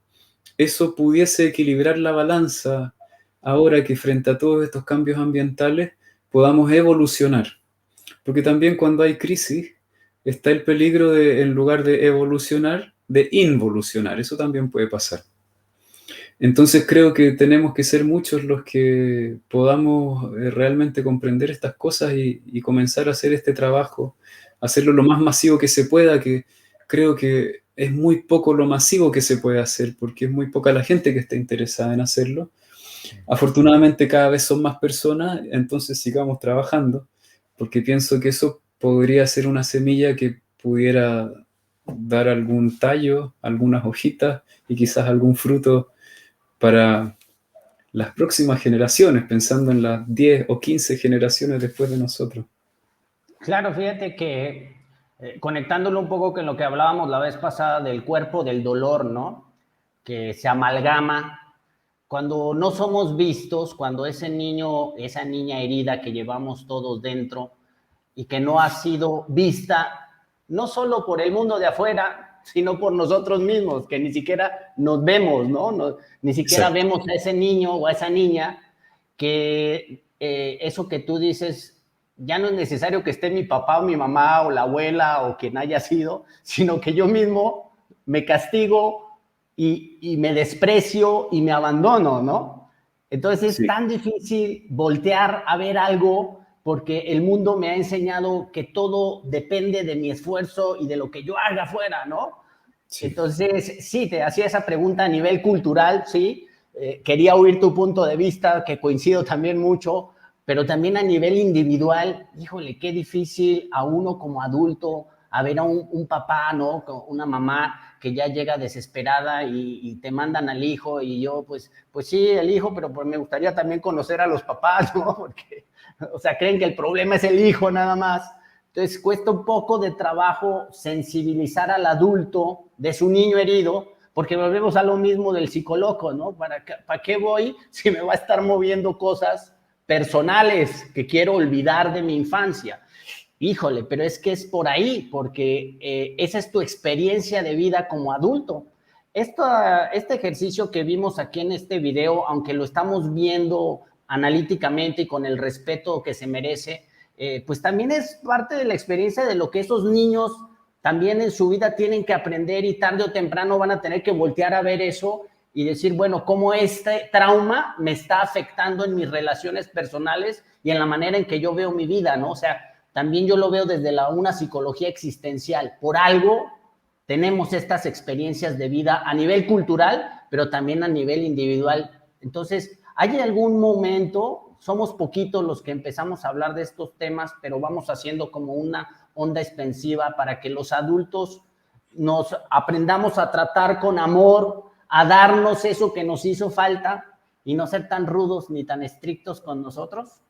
eso pudiese equilibrar la balanza ahora que frente a todos estos cambios ambientales podamos evolucionar. Porque también cuando hay crisis está el peligro de, en lugar de evolucionar, de involucionar. Eso también puede pasar. Entonces creo que tenemos que ser muchos los que podamos realmente comprender estas cosas y comenzar a hacer este trabajo, hacerlo lo más masivo que se pueda, que creo que es muy poco lo masivo que se puede hacer, porque es muy poca la gente que está interesada en hacerlo. Afortunadamente cada vez son más personas, entonces sigamos trabajando, porque pienso que eso podría ser una semilla que pudiera dar algún tallo, algunas hojitas y quizás algún fruto para las próximas generaciones, pensando en las 10 o 15 generaciones después de nosotros. Claro, fíjate que conectándolo un poco con lo que hablábamos la vez pasada del cuerpo del dolor, ¿no? Que se amalgama. Cuando no somos vistos, cuando ese niño, esa niña herida que llevamos todos dentro y que no ha sido vista, no solo por el mundo de afuera, sino por nosotros mismos, que ni siquiera nos vemos, ¿no? Ni siquiera vemos a ese niño o a esa niña, que eso que tú dices, ya no es necesario que esté mi papá o mi mamá o la abuela o quien haya sido, sino que yo mismo me castigo y me desprecio y me abandono, ¿no? Entonces es tan difícil voltear a ver algo porque el mundo me ha enseñado que todo depende de mi esfuerzo y de lo que yo haga afuera, ¿no? Sí. Entonces, sí, te hacía esa pregunta a nivel cultural, sí, quería oír tu punto de vista, que coincido también mucho, pero también a nivel individual, híjole, qué difícil a uno como adulto, a ver a un papá, ¿no? Una mamá que ya llega desesperada y te mandan al hijo y yo, pues sí, el hijo, pero pues me gustaría también conocer a los papás, ¿no? Porque, o sea, creen que el problema es el hijo nada más. Entonces cuesta un poco de trabajo sensibilizar al adulto de su niño herido, porque volvemos a lo mismo del psicólogo, ¿no? ¿Para qué voy si me va a estar moviendo cosas personales que quiero olvidar de mi infancia? Híjole, pero es que es por ahí, porque esa es tu experiencia de vida como adulto. Este ejercicio que vimos aquí en este video, aunque lo estamos viendo analíticamente y con el respeto que se merece, pues también es parte de la experiencia de lo que esos niños también en su vida tienen que aprender y tarde o temprano van a tener que voltear a ver eso y decir, bueno, cómo este trauma me está afectando en mis relaciones personales y en la manera en que yo veo mi vida, ¿no? O sea, también yo lo veo desde una psicología existencial. Por algo tenemos estas experiencias de vida a nivel cultural, pero también a nivel individual. Entonces, ¿hay algún momento, somos poquitos los que empezamos a hablar de estos temas, pero vamos haciendo como una onda expansiva para que los adultos nos aprendamos a tratar con amor, a darnos eso que nos hizo falta y no ser tan rudos ni tan estrictos con nosotros?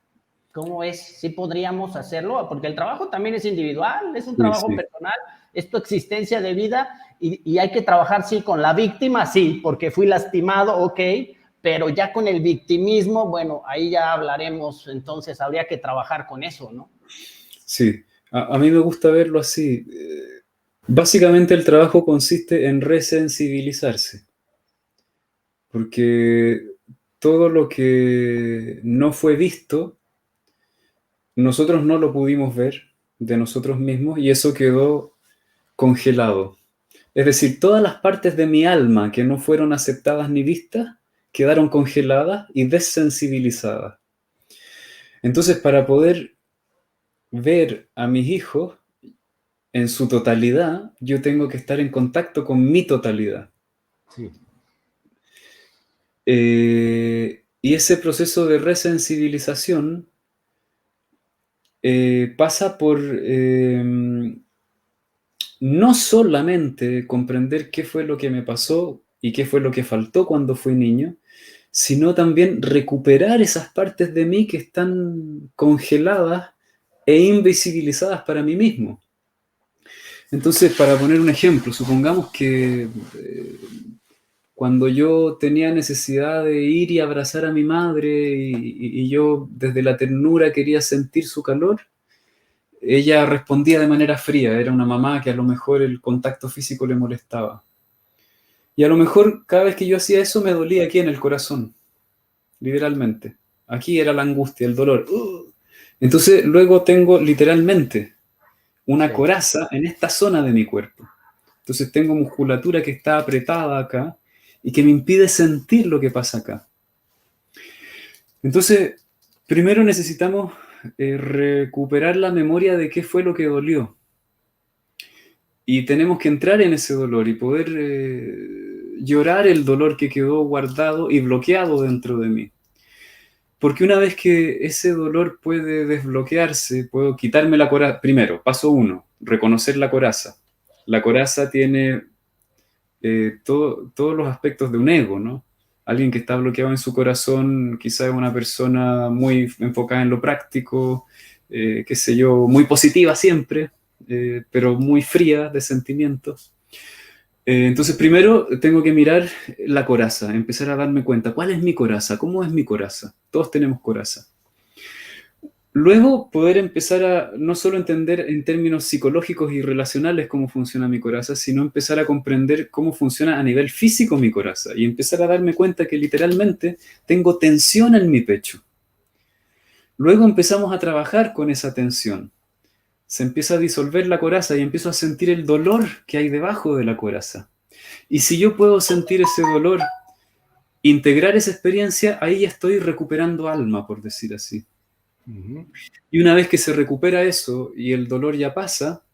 ¿Cómo es? ¿Sí podríamos hacerlo? Porque el trabajo también es individual, es un trabajo personal, es tu existencia de vida y hay que trabajar, sí, con la víctima, sí, porque fui lastimado, ok, pero ya con el victimismo, bueno, ahí ya hablaremos, entonces habría que trabajar con eso, ¿no? Sí, a mí me gusta verlo así. Básicamente el trabajo consiste en resensibilizarse, porque todo lo que no fue visto, nosotros no lo pudimos ver de nosotros mismos y eso quedó congelado. Es decir, todas las partes de mi alma que no fueron aceptadas ni vistas quedaron congeladas y desensibilizadas. Entonces, para poder ver a mis hijos en su totalidad, yo tengo que estar en contacto con mi totalidad. Sí. Y ese proceso de resensibilización pasa por no solamente comprender qué fue lo que me pasó y qué fue lo que faltó cuando fui niño, sino también recuperar esas partes de mí que están congeladas e invisibilizadas para mí mismo. Entonces, para poner un ejemplo, supongamos que cuando yo tenía necesidad de ir y abrazar a mi madre y yo desde la ternura quería sentir su calor, ella respondía de manera fría. Era una mamá que a lo mejor el contacto físico le molestaba. Y a lo mejor cada vez que yo hacía eso me dolía aquí en el corazón, literalmente. Aquí era la angustia, el dolor. Entonces luego tengo literalmente una coraza en esta zona de mi cuerpo. Entonces tengo musculatura que está apretada acá y que me impide sentir lo que pasa acá. Entonces, primero necesitamos recuperar la memoria de qué fue lo que dolió. Y tenemos que entrar en ese dolor y poder llorar el dolor que quedó guardado y bloqueado dentro de mí. Porque una vez que ese dolor puede desbloquearse, puedo quitarme la coraza. Primero, paso 1, reconocer la coraza. La coraza tiene todos los aspectos de un ego, ¿no? Alguien que está bloqueado en su corazón, quizás es una persona muy enfocada en lo práctico, qué sé yo, muy positiva siempre, pero muy fría de sentimientos. Entonces, primero tengo que mirar la coraza, empezar a darme cuenta, ¿cuál es mi coraza? ¿Cómo es mi coraza? Todos tenemos coraza. Luego, poder empezar a no solo entender en términos psicológicos y relacionales cómo funciona mi coraza, sino empezar a comprender cómo funciona a nivel físico mi coraza y empezar a darme cuenta que literalmente tengo tensión en mi pecho. Luego empezamos a trabajar con esa tensión. Se empieza a disolver la coraza y empiezo a sentir el dolor que hay debajo de la coraza. Y si yo puedo sentir ese dolor, integrar esa experiencia, ahí ya estoy recuperando alma, por decir así. Y una vez que se recupera eso y el dolor ya pasa,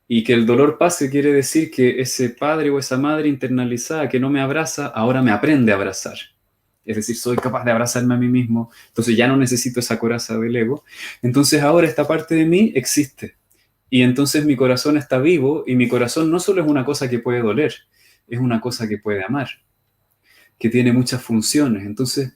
y que el dolor pase quiere decir que ese padre o esa madre internalizada que no me abraza, ahora me aprende a abrazar. Es decir, soy capaz de abrazarme a mí mismo, entonces ya no necesito esa coraza del ego. Entonces ahora esta parte de mí existe. Y entonces mi corazón está vivo, y mi corazón no solo es una cosa que puede doler, es una cosa que puede amar, que tiene muchas funciones. Entonces,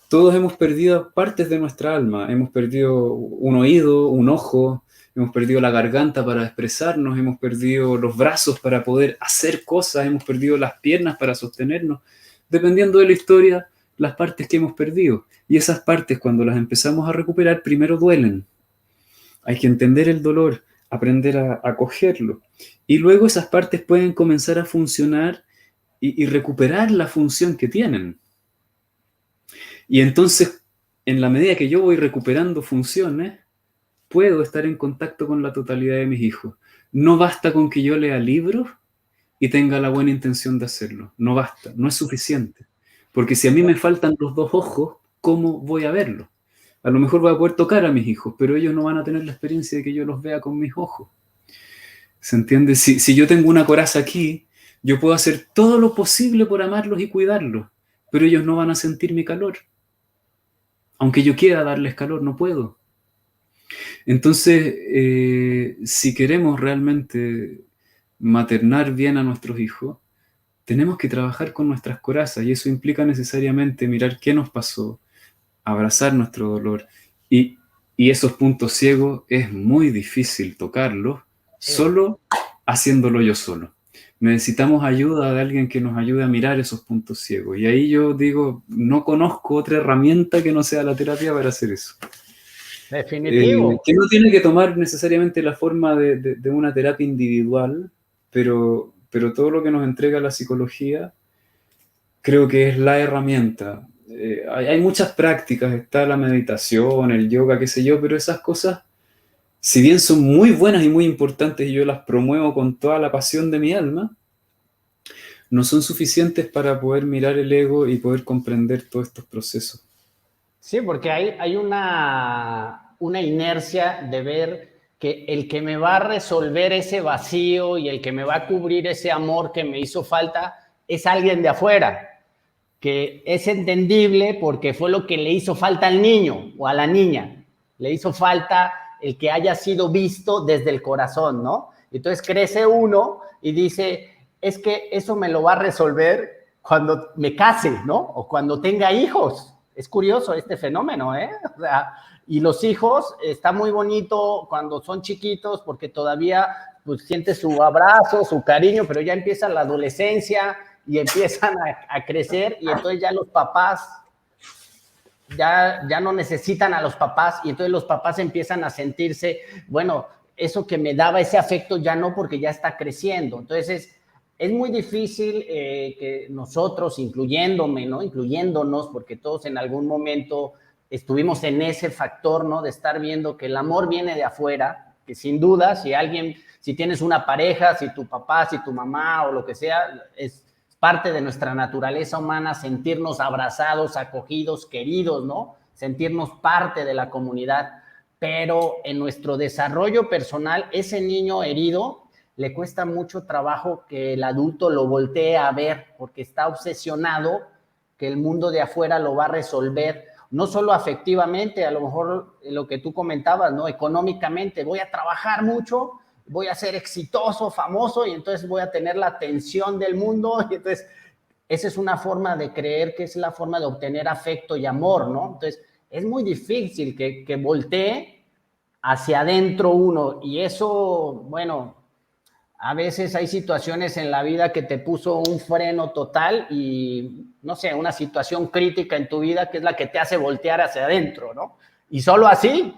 todos hemos perdido partes de nuestra alma. Hemos perdido un oído, un ojo, hemos perdido la garganta para expresarnos, hemos perdido los brazos para poder hacer cosas, hemos perdido las piernas para sostenernos. Dependiendo de la historia, las partes que hemos perdido. Y esas partes, cuando las empezamos a recuperar, primero duelen. Hay que entender el dolor, aprender a acogerlo. Y luego esas partes pueden comenzar a funcionar y recuperar la función que tienen. Y entonces, en la medida que yo voy recuperando funciones, puedo estar en contacto con la totalidad de mis hijos. No basta con que yo lea libros y tenga la buena intención de hacerlo. No basta, no es suficiente. Porque si a mí me faltan los dos ojos, ¿cómo voy a verlo? A lo mejor voy a poder tocar a mis hijos, pero ellos no van a tener la experiencia de que yo los vea con mis ojos. ¿Se entiende? Si yo tengo una coraza aquí, yo puedo hacer todo lo posible por amarlos y cuidarlos, pero ellos no van a sentir mi calor. Aunque yo quiera darles calor, no puedo. Entonces, si queremos realmente maternar bien a nuestros hijos, tenemos que trabajar con nuestras corazas, y eso implica necesariamente mirar qué nos pasó, abrazar nuestro dolor, y esos puntos ciegos es muy difícil tocarlos solo haciéndolo yo solo. Necesitamos ayuda de alguien que nos ayude a mirar esos puntos ciegos, y ahí yo digo, no conozco otra herramienta que no sea la terapia para hacer eso. Definitivo. Que no tiene que tomar necesariamente la forma de una terapia individual, pero todo lo que nos entrega la psicología creo que es la herramienta. Hay muchas prácticas, está la meditación, el yoga, qué sé yo, pero esas cosas, si bien son muy buenas y muy importantes y yo las promuevo con toda la pasión de mi alma, no son suficientes para poder mirar el ego y poder comprender todos estos procesos. Sí, porque hay una una inercia de ver que el que me va a resolver ese vacío y el que me va a cubrir ese amor que me hizo falta es alguien de afuera, que es entendible porque fue lo que le hizo falta al niño o a la niña. Le hizo falta el que haya sido visto desde el corazón, ¿no? Entonces crece uno y dice, es que eso me lo va a resolver cuando me case, ¿no? O cuando tenga hijos. Es curioso este fenómeno, ¿eh? O sea, y los hijos, está muy bonito cuando son chiquitos porque todavía pues, siente su abrazo, su cariño, pero ya empieza la adolescencia y empiezan a crecer y entonces ya los papás ya no necesitan a los papás y entonces los papás empiezan a sentirse, bueno, eso que me daba ese afecto ya no porque ya está creciendo. Entonces es muy difícil que nosotros, incluyéndome, ¿no? Incluyéndonos, porque todos en algún momento estuvimos en ese factor, ¿no? De estar viendo que el amor viene de afuera, que sin duda, si tienes una pareja, si tu papá, si tu mamá o lo que sea, es parte de nuestra naturaleza humana sentirnos abrazados, acogidos, queridos, ¿no? Sentirnos parte de la comunidad. Pero en nuestro desarrollo personal, ese niño herido le cuesta mucho trabajo que el adulto lo voltee a ver porque está obsesionado que el mundo de afuera lo va a resolver, no solo afectivamente, a lo mejor lo que tú comentabas, ¿no? Económicamente, voy a trabajar mucho, voy a ser exitoso, famoso y entonces voy a tener la atención del mundo y entonces esa es una forma de creer que es la forma de obtener afecto y amor, ¿no? Entonces es muy difícil que voltee hacia adentro uno y eso, bueno, a veces hay situaciones en la vida que te puso un freno total y, no sé, una situación crítica en tu vida que es la que te hace voltear hacia adentro, ¿no? Y solo así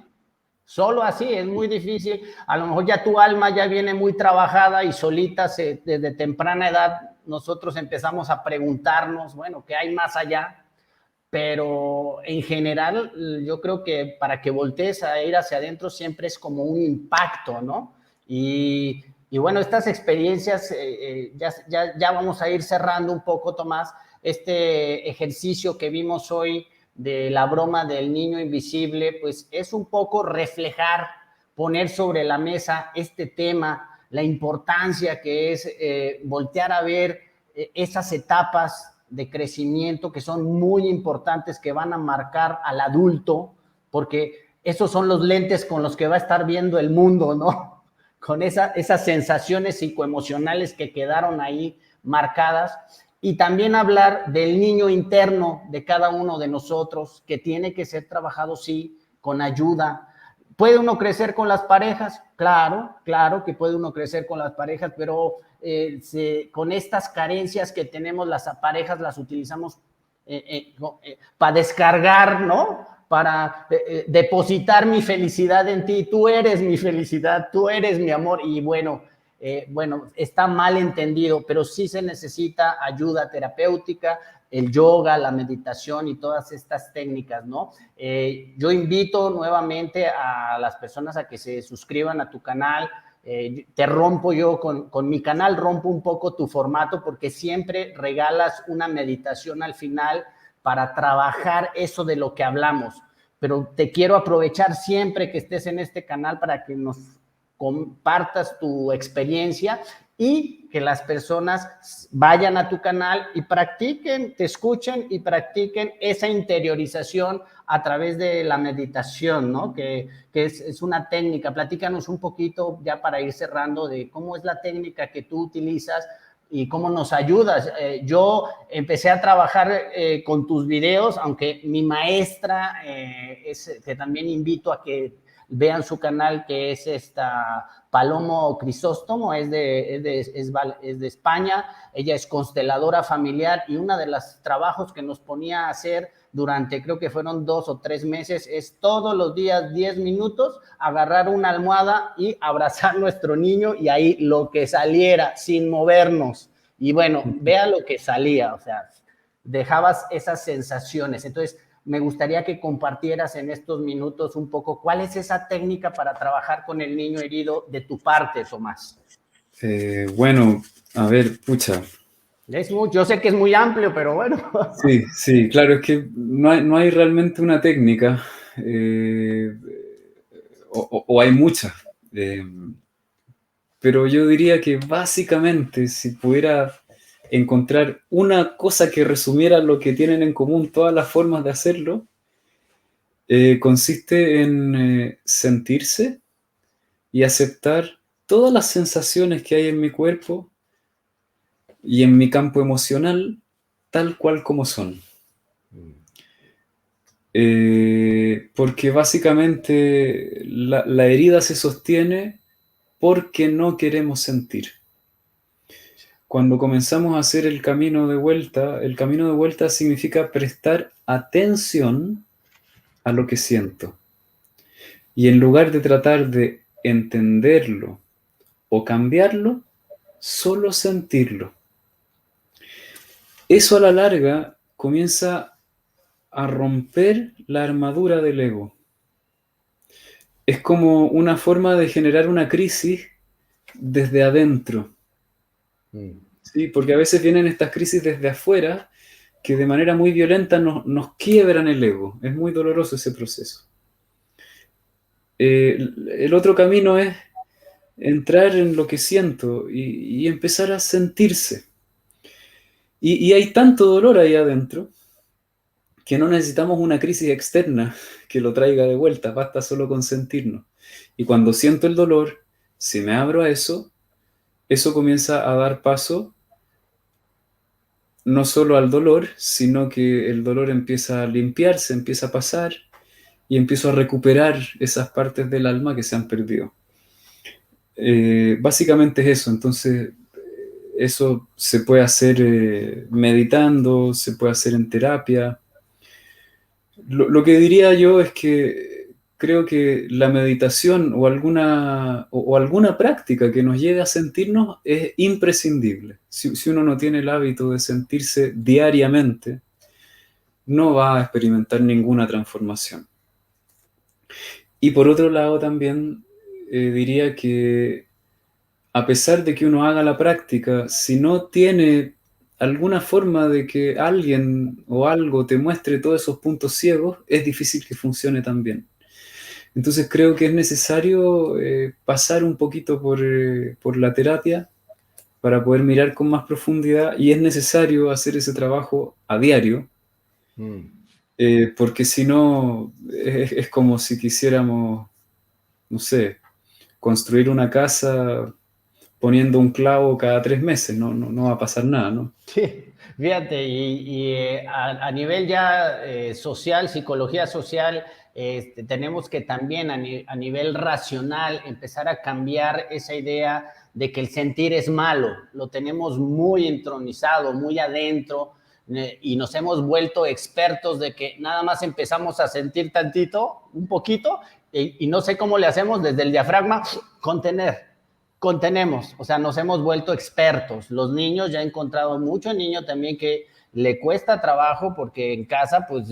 es muy difícil. A lo mejor ya tu alma ya viene muy trabajada y solita desde temprana edad nosotros empezamos a preguntarnos, bueno, ¿qué hay más allá? Pero en general yo creo que para que voltees a ir hacia adentro siempre es como un impacto, ¿no? Y bueno, estas experiencias, ya vamos a ir cerrando un poco, Tomás, este ejercicio que vimos hoy de la broma del niño invisible, pues es un poco reflejar, poner sobre la mesa este tema, la importancia que es voltear a ver esas etapas de crecimiento que son muy importantes, que van a marcar al adulto, porque esos son los lentes con los que va a estar viendo el mundo, ¿no? Con esas sensaciones psicoemocionales que quedaron ahí marcadas, y también hablar del niño interno de cada uno de nosotros, que tiene que ser trabajado, sí, con ayuda. ¿Puede uno crecer con las parejas? Claro que puede uno crecer con las parejas, pero con estas carencias que tenemos las parejas las utilizamos para descargar, ¿no? Para depositar mi felicidad en ti. Tú eres mi felicidad, tú eres mi amor. Y bueno, está mal entendido, pero sí se necesita ayuda terapéutica, el yoga, la meditación y todas estas técnicas, ¿no? Yo invito nuevamente a las personas a que se suscriban a tu canal. Te rompo yo con mi canal, rompo un poco tu formato porque siempre regalas una meditación al final para trabajar eso de lo que hablamos, pero te quiero aprovechar siempre que estés en este canal para que nos compartas tu experiencia y que las personas vayan a tu canal y practiquen, te escuchen y practiquen esa interiorización a través de la meditación, ¿no? Que es una técnica. Platícanos un poquito ya para ir cerrando de cómo es la técnica que tú utilizas y cómo nos ayudas. Yo empecé a trabajar con tus videos, aunque mi maestra, que también invito a que vean su canal, que es Palomo Crisóstomo, es de España. Ella es consteladora familiar y uno de los trabajos que nos ponía a hacer durante, creo que fueron 2 o 3 meses, es todos los días 10 minutos, agarrar una almohada y abrazar a nuestro niño y ahí lo que saliera, sin movernos. Y bueno, vea lo que salía, o sea, dejabas esas sensaciones. Entonces, me gustaría que compartieras en estos minutos un poco cuál es esa técnica para trabajar con el niño herido de tu parte, Tomás. Bueno, a ver, pucha. Yo sé que es muy amplio, pero bueno. Sí, claro, es que no hay realmente una técnica. o hay muchas. Pero yo diría que básicamente, si pudiera encontrar una cosa que resumiera lo que tienen en común todas las formas de hacerlo, consiste en sentirse y aceptar todas las sensaciones que hay en mi cuerpo y en mi campo emocional, tal cual como son. Porque básicamente la herida se sostiene porque no queremos sentir. Cuando comenzamos a hacer el camino de vuelta significa prestar atención a lo que siento. Y en lugar de tratar de entenderlo o cambiarlo, solo sentirlo. Eso a la larga comienza a romper la armadura del ego. Es como una forma de generar una crisis desde adentro. ¿Sí? Porque a veces vienen estas crisis desde afuera que de manera muy violenta nos quiebran el ego. Es muy doloroso ese proceso. El otro camino es entrar en lo que siento y empezar a sentirse. Y hay tanto dolor ahí adentro que no necesitamos una crisis externa que lo traiga de vuelta, basta solo con sentirnos. Y cuando siento el dolor, si me abro a eso comienza a dar paso no solo al dolor, sino que el dolor empieza a limpiarse, empieza a pasar y empiezo a recuperar esas partes del alma que se han perdido. Básicamente es eso. Entonces, eso se puede hacer meditando, se puede hacer en terapia. Lo que diría yo es que creo que la meditación o alguna práctica que nos lleve a sentirnos es imprescindible. Si uno no tiene el hábito de sentirse diariamente, no va a experimentar ninguna transformación. Y por otro lado también diría que a pesar de que uno haga la práctica, si no tiene alguna forma de que alguien o algo te muestre todos esos puntos ciegos, es difícil que funcione tan bien. Entonces creo que es necesario pasar un poquito por la terapia para poder mirar con más profundidad, y es necesario hacer ese trabajo a diario, porque si no es como si quisiéramos, no sé, construir una casa poniendo un clavo cada 3 meses, no va a pasar nada, ¿no? Sí, fíjate, a nivel ya social, psicología social, tenemos que también a nivel racional empezar a cambiar esa idea de que el sentir es malo. Lo tenemos muy entronizado, muy adentro, y nos hemos vuelto expertos de que nada más empezamos a sentir tantito, un poquito, y no sé cómo le hacemos desde el diafragma, contenemos, o sea, nos hemos vuelto expertos. Los niños, ya he encontrado mucho niño también que le cuesta trabajo porque en casa, pues,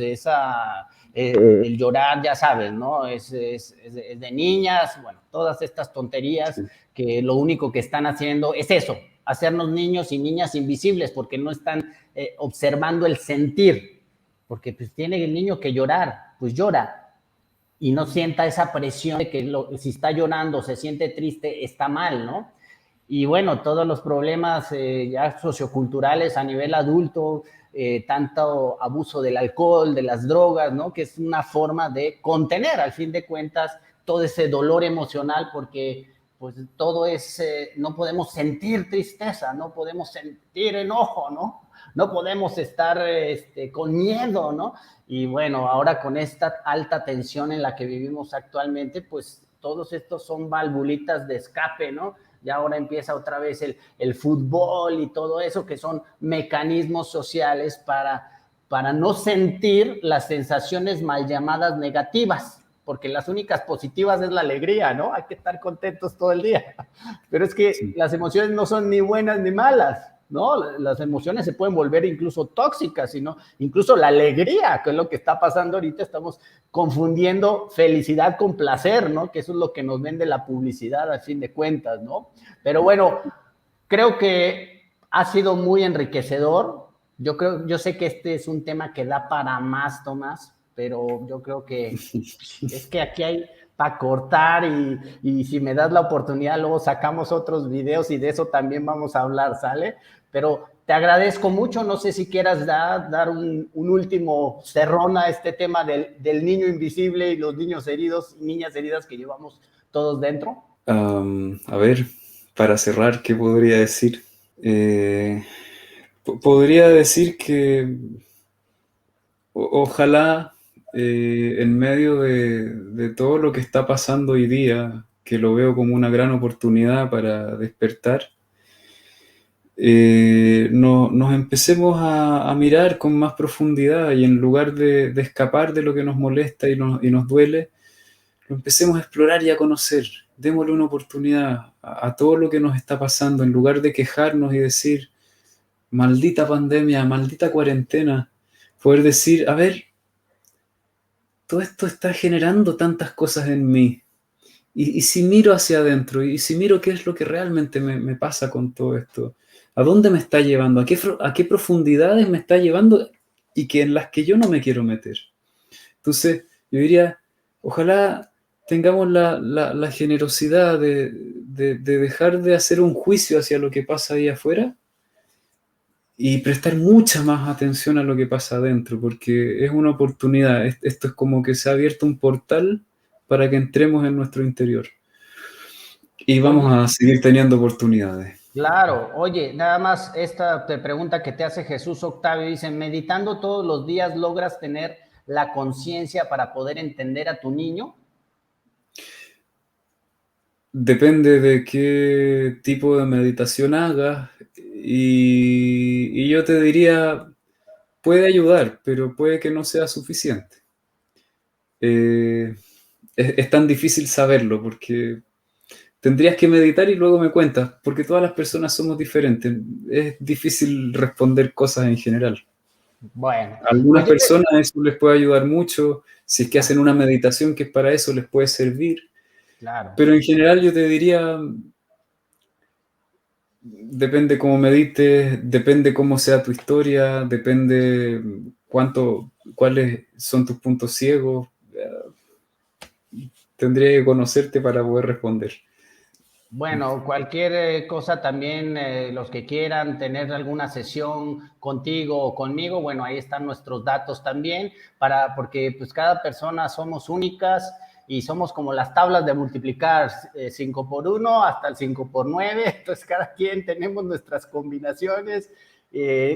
el llorar, ya sabes, ¿no? Es de niñas, bueno, todas estas tonterías que lo único que están haciendo es eso, hacernos niños y niñas invisibles porque no están observando el sentir, porque pues tiene el niño que llorar, pues llora, y no sienta esa presión de que si está llorando, se siente triste, está mal, ¿no? Y bueno, todos los problemas ya socioculturales a nivel adulto, tanto abuso del alcohol, de las drogas, ¿no? Que es una forma de contener, al fin de cuentas, todo ese dolor emocional, porque pues todo es, no podemos sentir tristeza, no podemos sentir enojo, ¿no? No podemos estar con miedo, ¿no? Y bueno, ahora con esta alta tensión en la que vivimos actualmente, pues todos estos son valvulitas de escape, ¿no? Y ahora empieza otra vez el fútbol y todo eso, que son mecanismos sociales para no sentir las sensaciones mal llamadas negativas, porque las únicas positivas es la alegría, ¿no? Hay que estar contentos todo el día. Pero es que las emociones no son ni buenas ni malas, ¿no? Las emociones se pueden volver incluso tóxicas, sino incluso la alegría, que es lo que está pasando ahorita, estamos confundiendo felicidad con placer, ¿no? Que eso es lo que nos vende la publicidad a fin de cuentas, ¿no? Pero bueno, creo que ha sido muy enriquecedor. Yo sé que este es un tema que da para más, Tomás, pero yo creo que es que aquí hay para cortar y si me das la oportunidad, luego sacamos otros videos y de eso también vamos a hablar, ¿sale? Pero te agradezco mucho, no sé si quieras dar un último cerrón a este tema del niño invisible y los niños heridos y niñas heridas que llevamos todos dentro. A ver, para cerrar, ¿qué podría decir? Podría decir que ojalá en medio de todo lo que está pasando hoy día, que lo veo como una gran oportunidad para despertar, nos empecemos a mirar con más profundidad y en lugar de escapar de lo que nos molesta y nos duele, lo empecemos a explorar y a conocer. Démosle una oportunidad a todo lo que nos está pasando, en lugar de quejarnos y decir, maldita pandemia, maldita cuarentena, poder decir, a ver, todo esto está generando tantas cosas en mí. Y si miro hacia adentro, y si miro qué es lo que realmente me pasa con todo esto, ¿a dónde me está llevando? ¿A qué profundidades me está llevando? Y que en las que yo no me quiero meter. Entonces, yo diría, ojalá tengamos la generosidad de dejar de hacer un juicio hacia lo que pasa ahí afuera y prestar mucha más atención a lo que pasa adentro, porque es una oportunidad. Esto es como que se ha abierto un portal para que entremos en nuestro interior. Y vamos a seguir teniendo oportunidades. Claro, oye, nada más esta pregunta que te hace Jesús Octavio, dice, meditando todos los días logras tener la conciencia para poder entender a tu niño. Depende de qué tipo de meditación hagas y yo te diría, puede ayudar, pero puede que no sea suficiente. Es tan difícil saberlo porque tendrías que meditar y luego me cuentas, porque todas las personas somos diferentes. Es difícil responder cosas en general. Bueno. A algunas personas eso les puede ayudar mucho, si es que hacen una meditación que es para eso, les puede servir. Claro. Pero en general yo te diría, depende cómo medites, depende cómo sea tu historia, depende cuáles son tus puntos ciegos. Tendría que conocerte para poder responder. Bueno, cualquier cosa también, los que quieran tener alguna sesión contigo o conmigo, bueno, ahí están nuestros datos también, porque pues cada persona somos únicas y somos como las tablas de multiplicar 5 por 1 hasta el 5 por 9, entonces cada quien tenemos nuestras combinaciones.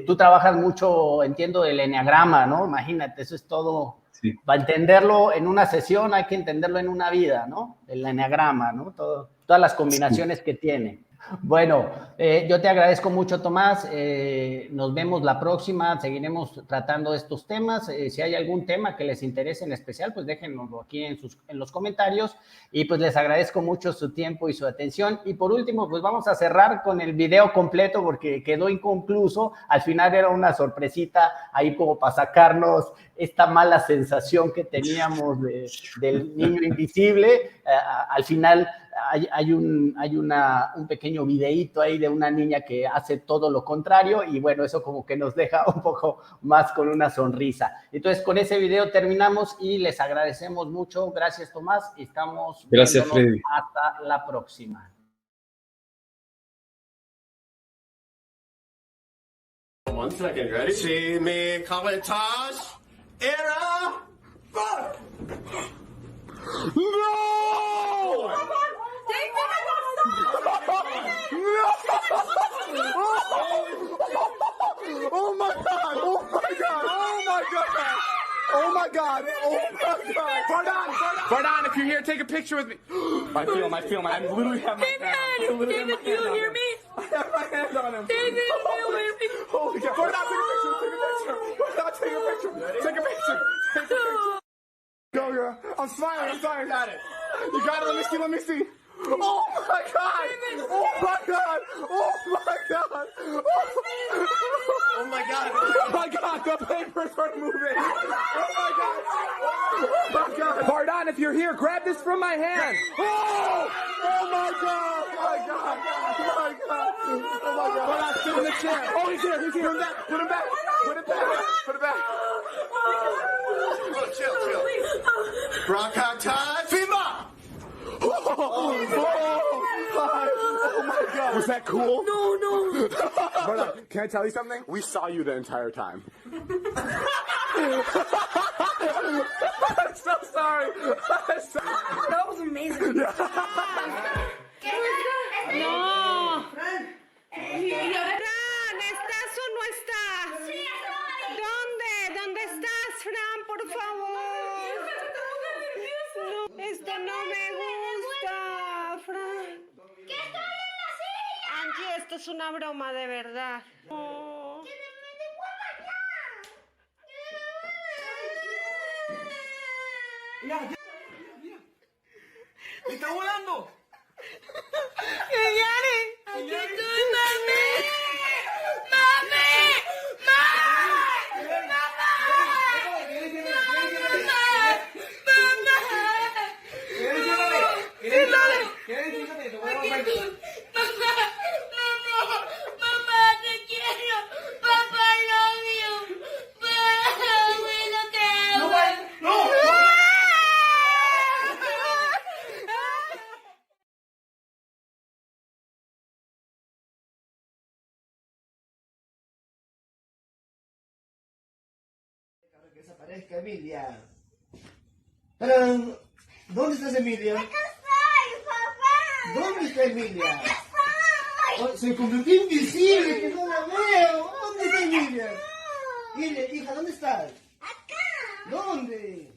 Tú trabajas mucho, entiendo, el eneagrama, ¿no? Imagínate, eso es todo. Sí. Para entenderlo en una sesión hay que entenderlo en una vida, ¿no? El eneagrama, ¿no? Todas las combinaciones que tiene. Bueno, yo te agradezco mucho, Tomás. Nos vemos la próxima. Seguiremos tratando estos temas. Si hay algún tema que les interese en especial, pues déjenlo aquí en los comentarios. Y pues les agradezco mucho su tiempo y su atención. Y por último, pues vamos a cerrar con el video completo porque quedó inconcluso. Al final era una sorpresita ahí como para sacarnos esta mala sensación que teníamos del niño invisible. Al final hay un pequeño videíto ahí de una niña que hace todo lo contrario y bueno, eso como que nos deja un poco más con una sonrisa. Entonces, con ese video terminamos y les agradecemos mucho. Gracias, Tomás, y estamos Gracias, Freddy. Hasta la próxima. 1 second, ready? See me coming, toss. Era. Fuck! No! Oh my god! Oh my god! Oh my god! Oh my god! Oh my god! Fardon, if you're here, take a picture with me. I feel my. I literally have my hand. David, do you hear me? I have my hand on him. David, do you hear me? Holy god! Fardon, take a picture. Take a picture. Go, girl. I'm smiling. Got it. You got it. Let me see. Oh my god! Oh my god! Oh my god! Oh my god! Oh my god! The papers are moving! Oh my god! Oh my god! Pardon, if you're here, grab this from my hand! Oh! Oh my god! Oh my god! Oh my god! Oh my god! Pardon, sit in the chair! Oh, he's here! Put him back! Put it back! Put it back! Oh, chill. Bronchi time! FEMA! Oh my God. Was that cool? No. Brother, can I tell you something? We saw you the entire time. I'm so sorry. That was amazing. No. Fran, Fran, ¿estás o no estás? sí, estoy. ¿Dónde? ¿Dónde estás, Fran? Por favor. No, esto no me gusta, Fran. ¡Que estoy en la silla! Angie, esto es una broma de verdad. Oh. ¡Que me devuelva ya! ¡Me está volando! ¡Aquí estoy, mami! ¡Mami! Mamá, te quiero. Papá, love you. Abuelo, te amo. Que desaparezca Emilia. ¡Tarán! ¿Dónde estás, Emilia? ¡Acá estoy, papá! ¿Dónde está Emilia? ¡Acá estoy! Oh, se convirtió invisible, que no la veo. ¿Dónde está Emilia? Emilia, hija, ¿dónde estás? ¡Acá! ¿Dónde?